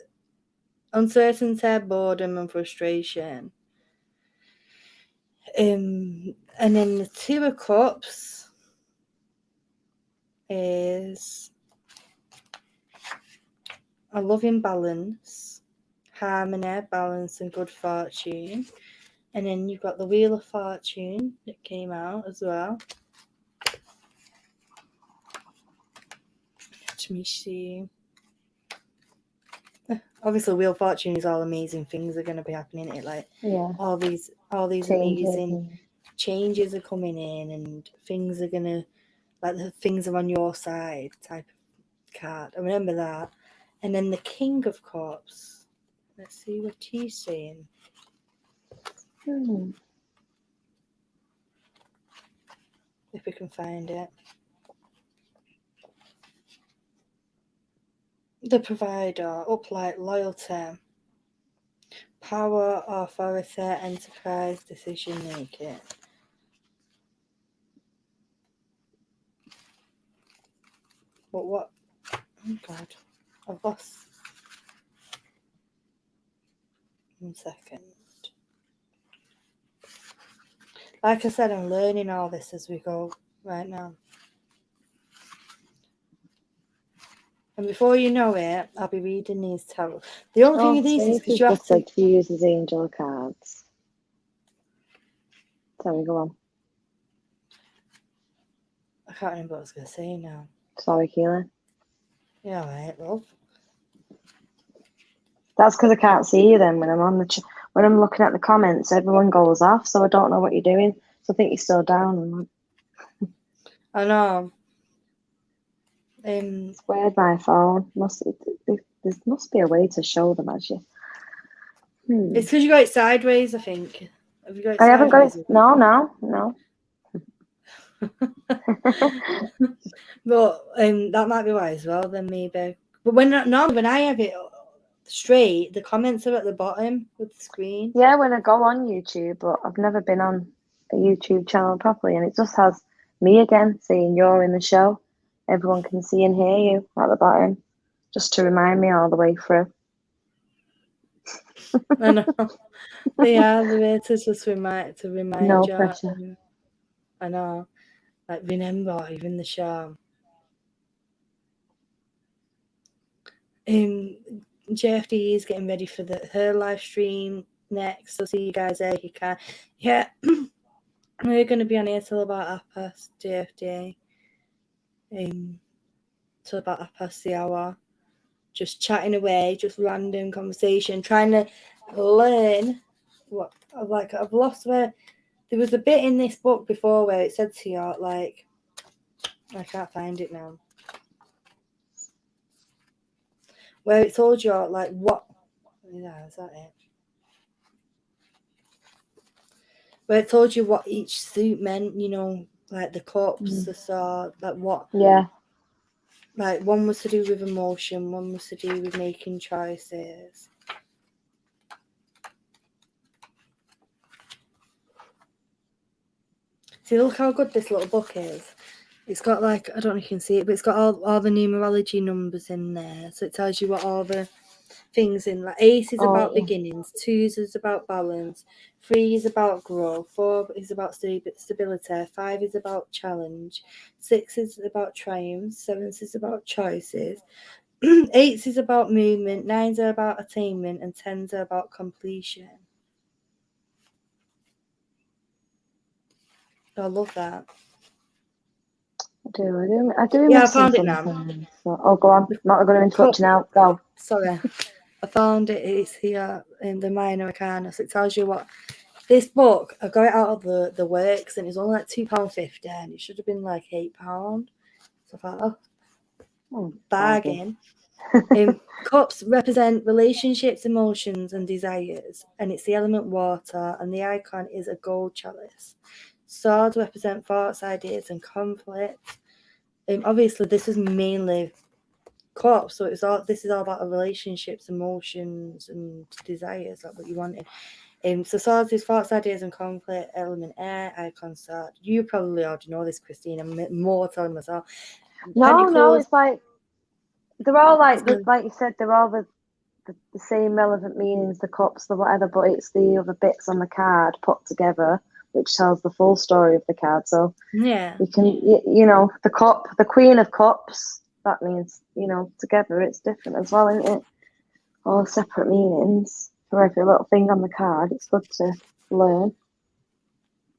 uncertainty, boredom, and frustration. And then the Two of Cups is a loving balance, harmony, balance, and good fortune. And then you've got the Wheel of Fortune that came out as well. Let me see. Obviously, Wheel of Fortune is all amazing things are going to be happening in it. Like all these amazing changes are coming in, and things are going to, like, the things are on your side type of card. I remember that. And then the King of Cups. Let's see what he's saying. If we can find it. The Provider, upright, loyalty, power, authority, enterprise, decision making. But what? Oh God, I've lost. 1 second. Like I said, I'm learning all this as we go right now. And before you know it, I'll be reading these tarot. The only thing with these is because you have to use as angel cards. Sorry, go on. I can't remember what I was going to say now. Sorry, Keely. Yeah, all right, love. That's because I can't see you then when I'm on when I'm looking at the comments. Everyone goes off, so I don't know what you're doing. So I think you're still down. I know. It's weird. My phone there must be a way to show them as you. It's because you got it sideways, I think. Have you got it I sideways? haven't got it. No. But that might be why as well. Then maybe. But when I have it straight, the comments are at the bottom of the screen. Yeah, when I go on YouTube, but I've never been on a YouTube channel properly, and it just has me again saying you're in the show. Everyone can see and hear you at the bottom, just to remind me all the way through. I know. They are there to just remind no you. Pressure. I know. Like, remember, even the show. JFD is getting ready for her live stream next. So see you guys there if you can. Yeah. We're going to be on here till about 1:30 JFD. Till about 1:30 the hour. Just chatting away, just random conversation, trying to learn what, like, I've lost where there was a bit in this book before where it said to you, like, I can't find it now, where it told you, like, what, yeah, is that it? Where it told you what each suit meant, you know, like the cups, the sword, like what. Yeah. Like, one was to do with emotion, one was to do with making choices. See, look how good this little book is. It's got, like, I don't know if you can see it, but it's got all the numerology numbers in there. So it tells you what all the things in, like, 8 is about beginnings, 2 is about balance, 3 is about growth, 4 is about stability, 5 is about challenge, 6 is about triumph, 7 is about choices, 8 is about movement, 9 are about attainment, and 10 are about completion. I love that. I do. Yeah, I found it now. So, go on. I'm not going to interrupt you now. Go. Sorry. I found it. It's here in the Minor Arcana. So it tells you what this book. I got it out of the works, and it's only like £2.50, and it should have been like £8. So I thought, bargain. Cups represent relationships, emotions, and desires, and it's the element water, and the icon is a gold chalice. Swords represent thoughts, ideas, and conflict. Obviously, this is mainly cups. So this is all about relationships, emotions, and desires, like what you wanted. So swords is thoughts, ideas, and conflict. Element air, icon start. You probably already know this, Christine. I'm more telling myself. No, it's like they're all like you said, they're all the same relevant meanings, the cups, the whatever, but it's the other bits on the card put together, which tells the full story of the card. So yeah, you can, the cup, the Queen of Cups, that means, together it's different as well, isn't it? All separate meanings for every little thing on the card. It's good to learn.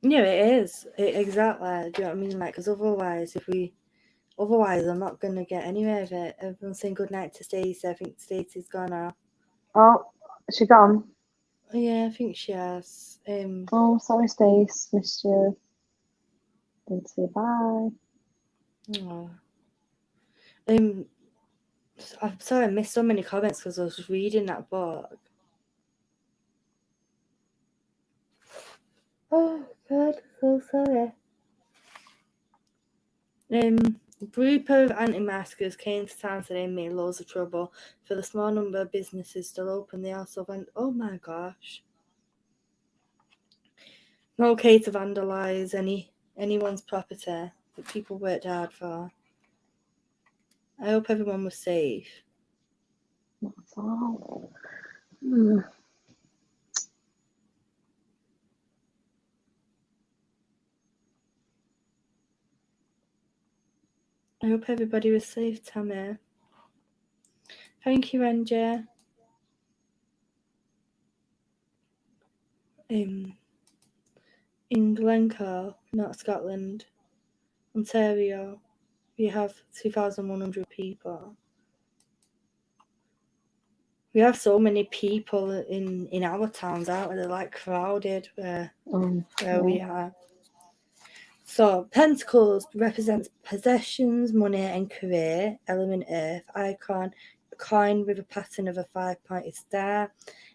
Yeah, it is. Exactly. Do you know what I mean? Like, because otherwise, I'm not going to get anywhere with it. Everyone's saying good night to Stacey. I think Stacey's gone now. Oh, is she gone? Yeah, I think she has. Oh, sorry, Stace. Missed you. Didn't say bye. Oh. I'm sorry I missed so many comments because I was reading that book. Oh, God, so sorry. A group of anti-maskers came to town today and made loads of trouble. For the small number of businesses still open, they also oh my gosh. Not okay to vandalise anyone's property that people worked hard for. I hope everyone was safe. That's all. I hope everybody was safe, Tammy. Thank you, Angie. In Glencoe, not Scotland, Ontario, we have 2,100 people. We have so many people in our towns, aren't we? They're like crowded where we are. So, Pentacles represents possessions, money, and career. Element Earth, icon, a coin with a pattern of a 5-pointed star.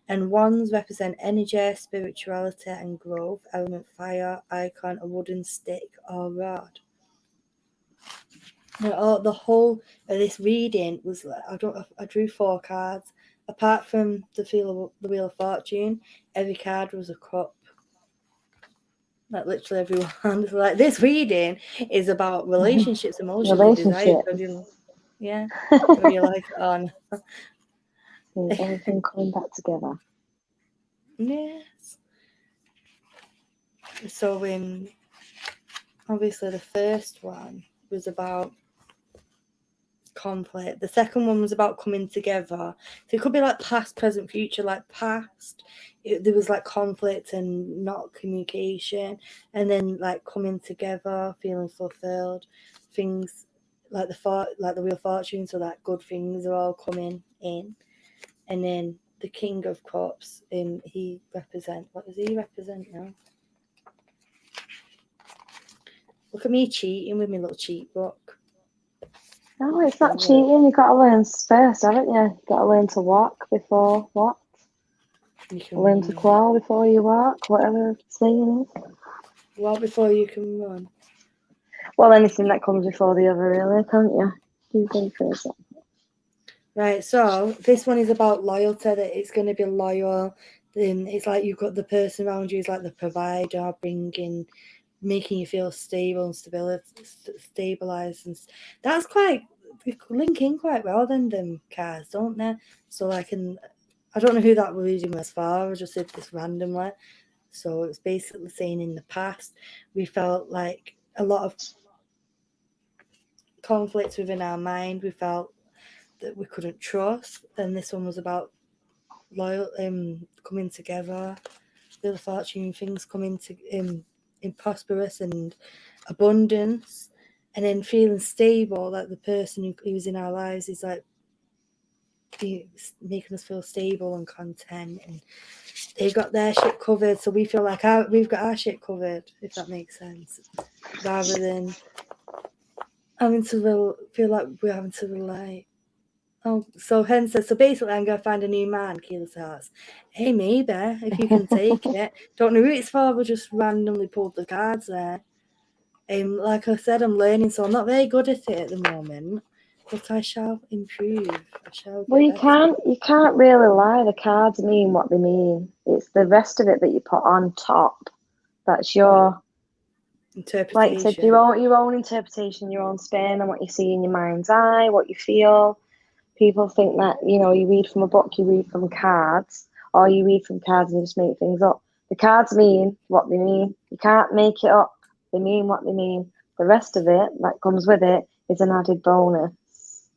And Wands represent energy, spirituality, and growth. Element Fire, icon, a wooden stick or rod. Now, the whole of this reading was I drew 4 cards. Apart from the Wheel of Fortune, every card was a cup. Like literally everyone. So like this reading is about relationships, emotions, and desires. Yeah. So you're like on. Everything coming back together. Yes. So obviously the first one was about conflict. The second one was about coming together. So it could be like past, present, future. Like past, there was like conflict and not communication, and then like coming together, feeling fulfilled. Things like the Wheel of Fortune, so that good things are all coming in, and then the King of Cups. He represent. What does he represent now? Look at me cheating with my little cheat book. No, it's not cheating. You've got to learn first, haven't you? You've got to learn to walk before what? Learn to crawl before you walk, whatever the saying is. Walk before you can run. Well, anything that comes before the other, really, can't you? You go first. Right, so this one is about loyalty, that it's going to be loyal. Then it's like you've got the person around you is like the provider, making you feel stable and stabilized, and that's quite linking quite well then them cards, don't they? So I don't know who that reading was for. I just said this randomly. So it's basically saying in the past we felt like a lot of conflicts within our mind. We felt that we couldn't trust. Then this one was about coming together, Wheel of Fortune, things coming to in prosperous and abundance, and then feeling stable, like the person who's in our lives is like making us feel stable and content, and they've got their shit covered, so we feel like we've got our shit covered, if that makes sense, rather than having to feel like we're having to rely. Oh, so hence says, so basically I'm going to find a new man, Keely's Hearts. Hey, maybe, if you can take it. Don't know who it's for, we just randomly pulled the cards there. Like I said, I'm learning, so I'm not very good at it at the moment. but I shall improve. I shall get Well, you better. can't really lie. The cards mean what they mean. It's the rest of it that you put on top. That's your, like you said, Interpretation. your own interpretation, your own spin on what you see in your mind's eye, what you feel. People think that, you read from a book, you read from cards, or you read from cards and just make things up. The cards mean what they mean. You can't make it up. They mean what they mean. The rest of it that comes with it is an added bonus.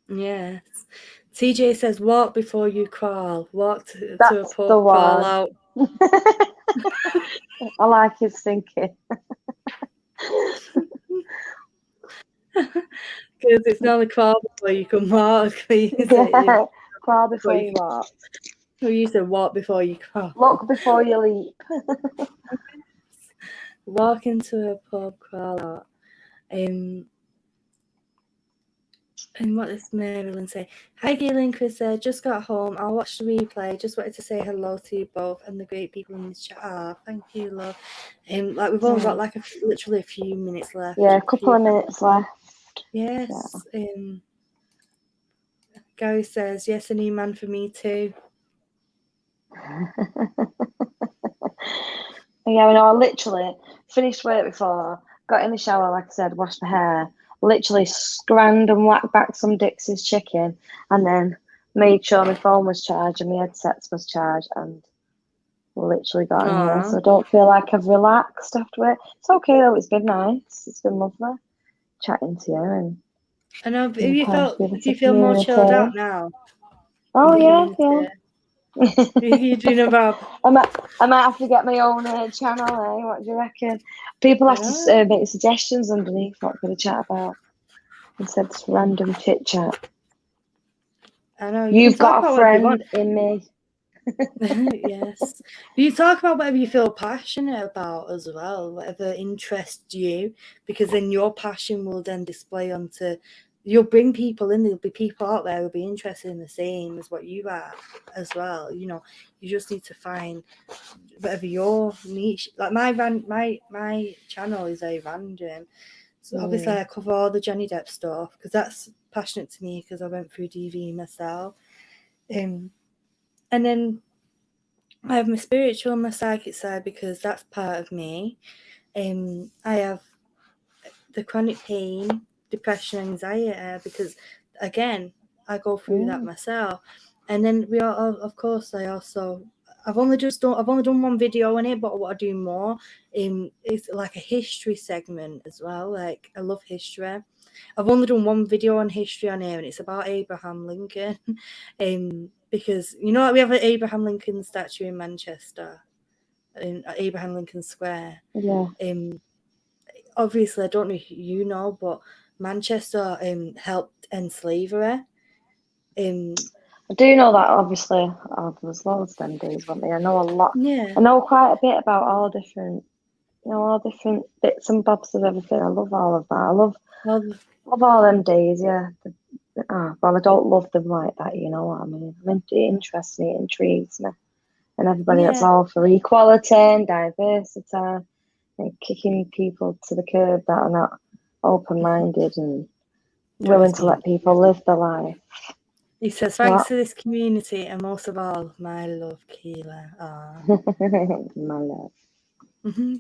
Yes. TJ says, walk before you crawl. Walk to a That's pub, the crawl one. out. I like his thinking. Because it's not only crawl before you can walk. Yeah, crawl before you walk. You said walk before you crawl. Look before you leap. Walk into a pub, crawl out. And what does Marilyn say? Hi, Keely and Chris. Just got home. I'll watch the replay. Just wanted to say hello to you both and the great people in this chat. Thank you, love. Like we've only got like literally a few minutes left. Yeah, a couple of minutes left. Yes. Yeah. Gary says, yes, a new man for me too. Yeah, I literally finished work before, got in the shower, like I said, washed my hair, literally scrammed and whacked back some Dixie's chicken, and then made sure my phone was charged and my headsets was charged, and literally got in here. So I don't feel like I've relaxed after it. It's okay though, it's been nice. It's been lovely chatting to you. And I know, but do you feel more chilled out now? Oh, yeah. You're doing about. I might have to get my own channel, What do you reckon? People have to make suggestions underneath what we're going to chat about instead of just random chit chat. I know. You've got a friend in me. Yes. You talk about whatever you feel passionate about as well, whatever interests you, because then your passion will then display onto. You'll bring people in. There'll be people out there who'll be interested in the same as what you are as well. You just need to find whatever your niche. Like my channel is very random. So obviously I cover all the Johnny Depp stuff because that's passionate to me because I went through DV myself. And then I have my spiritual and my psychic side because that's part of me. I have the chronic pain, depression, anxiety because, again, I go through that myself. And then I've only done one video on it, but I want to do more. It's like a history segment as well. Like I love history. I've only done one video on history on here, and it's about Abraham Lincoln. Because we have an Abraham Lincoln statue in Manchester, in Abraham Lincoln Square. Yeah. Obviously, I don't know if you know, but Manchester helped end slavery. I do know that, obviously. There was loads of them days, weren't there? I know a lot. Yeah. I know quite a bit about all different bits and bobs of everything. I love all of that. I love all them days, yeah. Well, I don't love them like that, you know what I mean? It interests me, it intrigues me. And everybody that's all for equality and diversity and kicking people to the curb that are not open-minded and willing to let people live their life. He says, thanks to this community and most of all, my love, Keela. My love. Mm-hmm.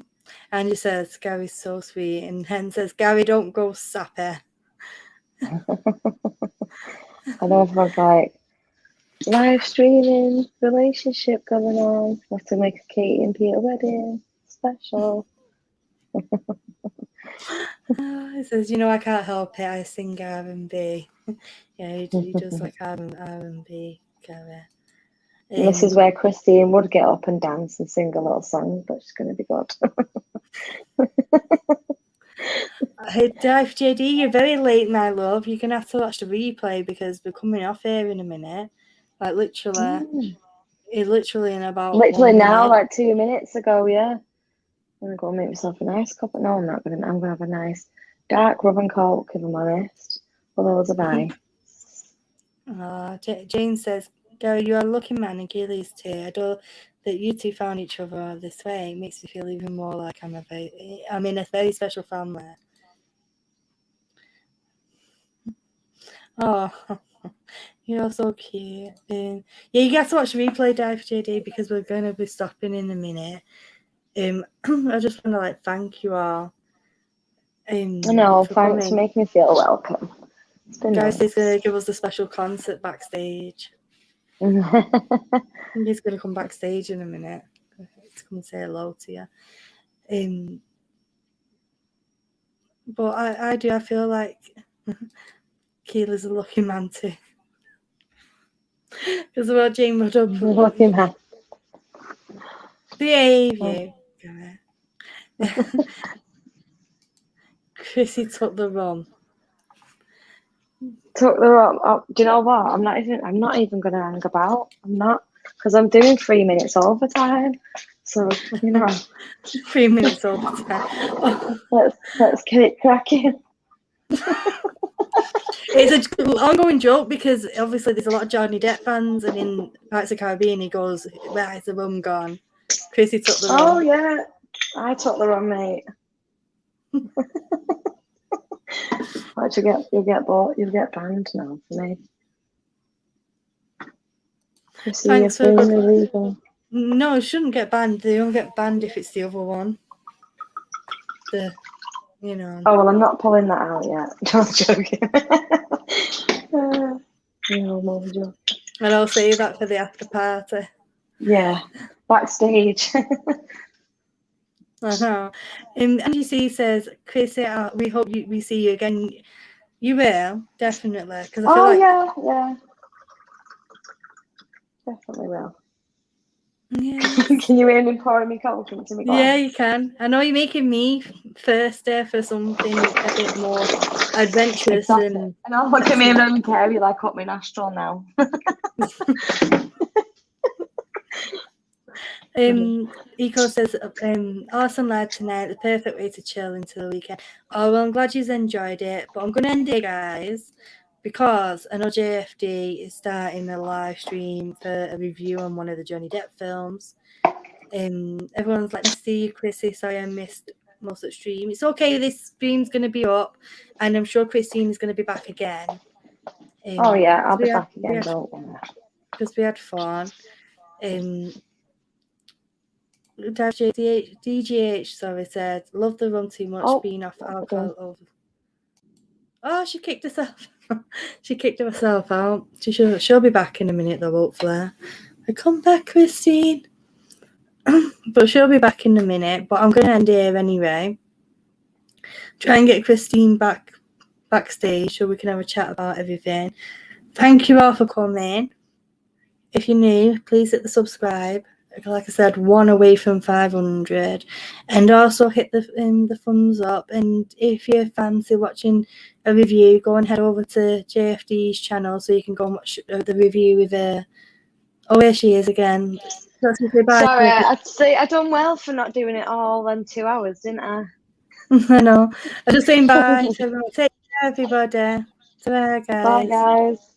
And he says, Gary's so sweet. And Hen says, Gary, don't go sappy. I know everyone's like, live streaming, relationship going on. Have to make a Katie and Peter wedding special. He says, I can't help it. I sing R&B. Yeah, he does like R&B, Gary. And this is where Chrissy would get up and dance and sing a little song, but it's going to be good. Hey, Dive JD, you're very late, my love. You're going to have to watch the replay because we're coming off here in a minute. Like, literally. It's literally in about Literally 1 minute. now, like 2 minutes ago, yeah. I'm going to go make myself a nice cup. No, I'm not going to. I'm going to have a nice dark rum and coke, if I'm honest. With loads of ice. Jane says, Gary, you are a lucky man and Keely's too. I adore that you two found each other this way. It makes me feel even more like I'm in a very special family. Oh, you're so cute. Yeah, you get to watch replay, Dive JD, because we're going to be stopping in a minute. I just want to like thank you all. I know, For thanks for coming. making me feel welcome. It's been Guys, nice. he's going to give us a special concert backstage. He's going to come backstage in a minute to come and say hello to you. But I feel like Keely's a lucky man too. Because the world Jane would have Lucky man. behave you. Chrissy took the rum. Took the rum. Oh, do you know what? I'm not even gonna hang about. I'm not, because I'm doing 3 minutes overtime. So, you know. 3 minutes overtime. Let's get it cracking. It's an ongoing joke because obviously there's a lot of Johnny Depp fans, and in Pirates of the Caribbean he goes, "Where's the rum gone?" Chrissy took the rum. Oh yeah, I took the rum, mate. What you'll get bought, you'll get banned now for me. Thanks for illegal. No, it shouldn't get banned. They only get banned if it's the other one. You know. Oh well, I'm not pulling that out yet. I'm joking. No, joke. And I'll save that for the after party. Yeah, backstage. I know. Angie C says, Chrissy, we hope we see you again. You will, definitely. Because I feel like... yeah. Definitely will. Yes. Can you hear me pouring me coke into me glass? Yeah, you can. I know you're making me thirsty for something a bit more adventurous. And I'll look at me and don't care. You like up my nostril now. Eco says, awesome lad tonight, the perfect way to chill into the weekend. Oh, well, I'm glad you've enjoyed it, but I'm going to end it, guys, because I know JFD is starting a live stream for a review on one of the Johnny Depp films. Everyone's like, nice to see you, Chrissy. Sorry I missed most of the stream. It's okay, this stream's going to be up, and I'm sure Christine is going to be back again. Oh, yeah, I'll be back again, don't worry. Because we had fun. DGH, sorry, said, love the rum too much, being off alcohol over. Oh, she kicked herself. She kicked herself out. She'll be back in a minute though, hopefully. Come back, Christine. But she'll be back in a minute. But I'm going to end here anyway. Try and get Christine backstage so we can have a chat about everything. Thank you all for coming. If you're new, please hit the subscribe. Like I said, 1 away from 500, and also hit the thumbs up. And if you fancy watching a review, go and head over to JFD's channel so you can go and watch the review with her. Oh, here she is again. Sorry, I'd say I done well for not doing it all in 2 hours, didn't I? I know. I'm just saying bye. Take care, everybody. Bye, guys. Bye, guys.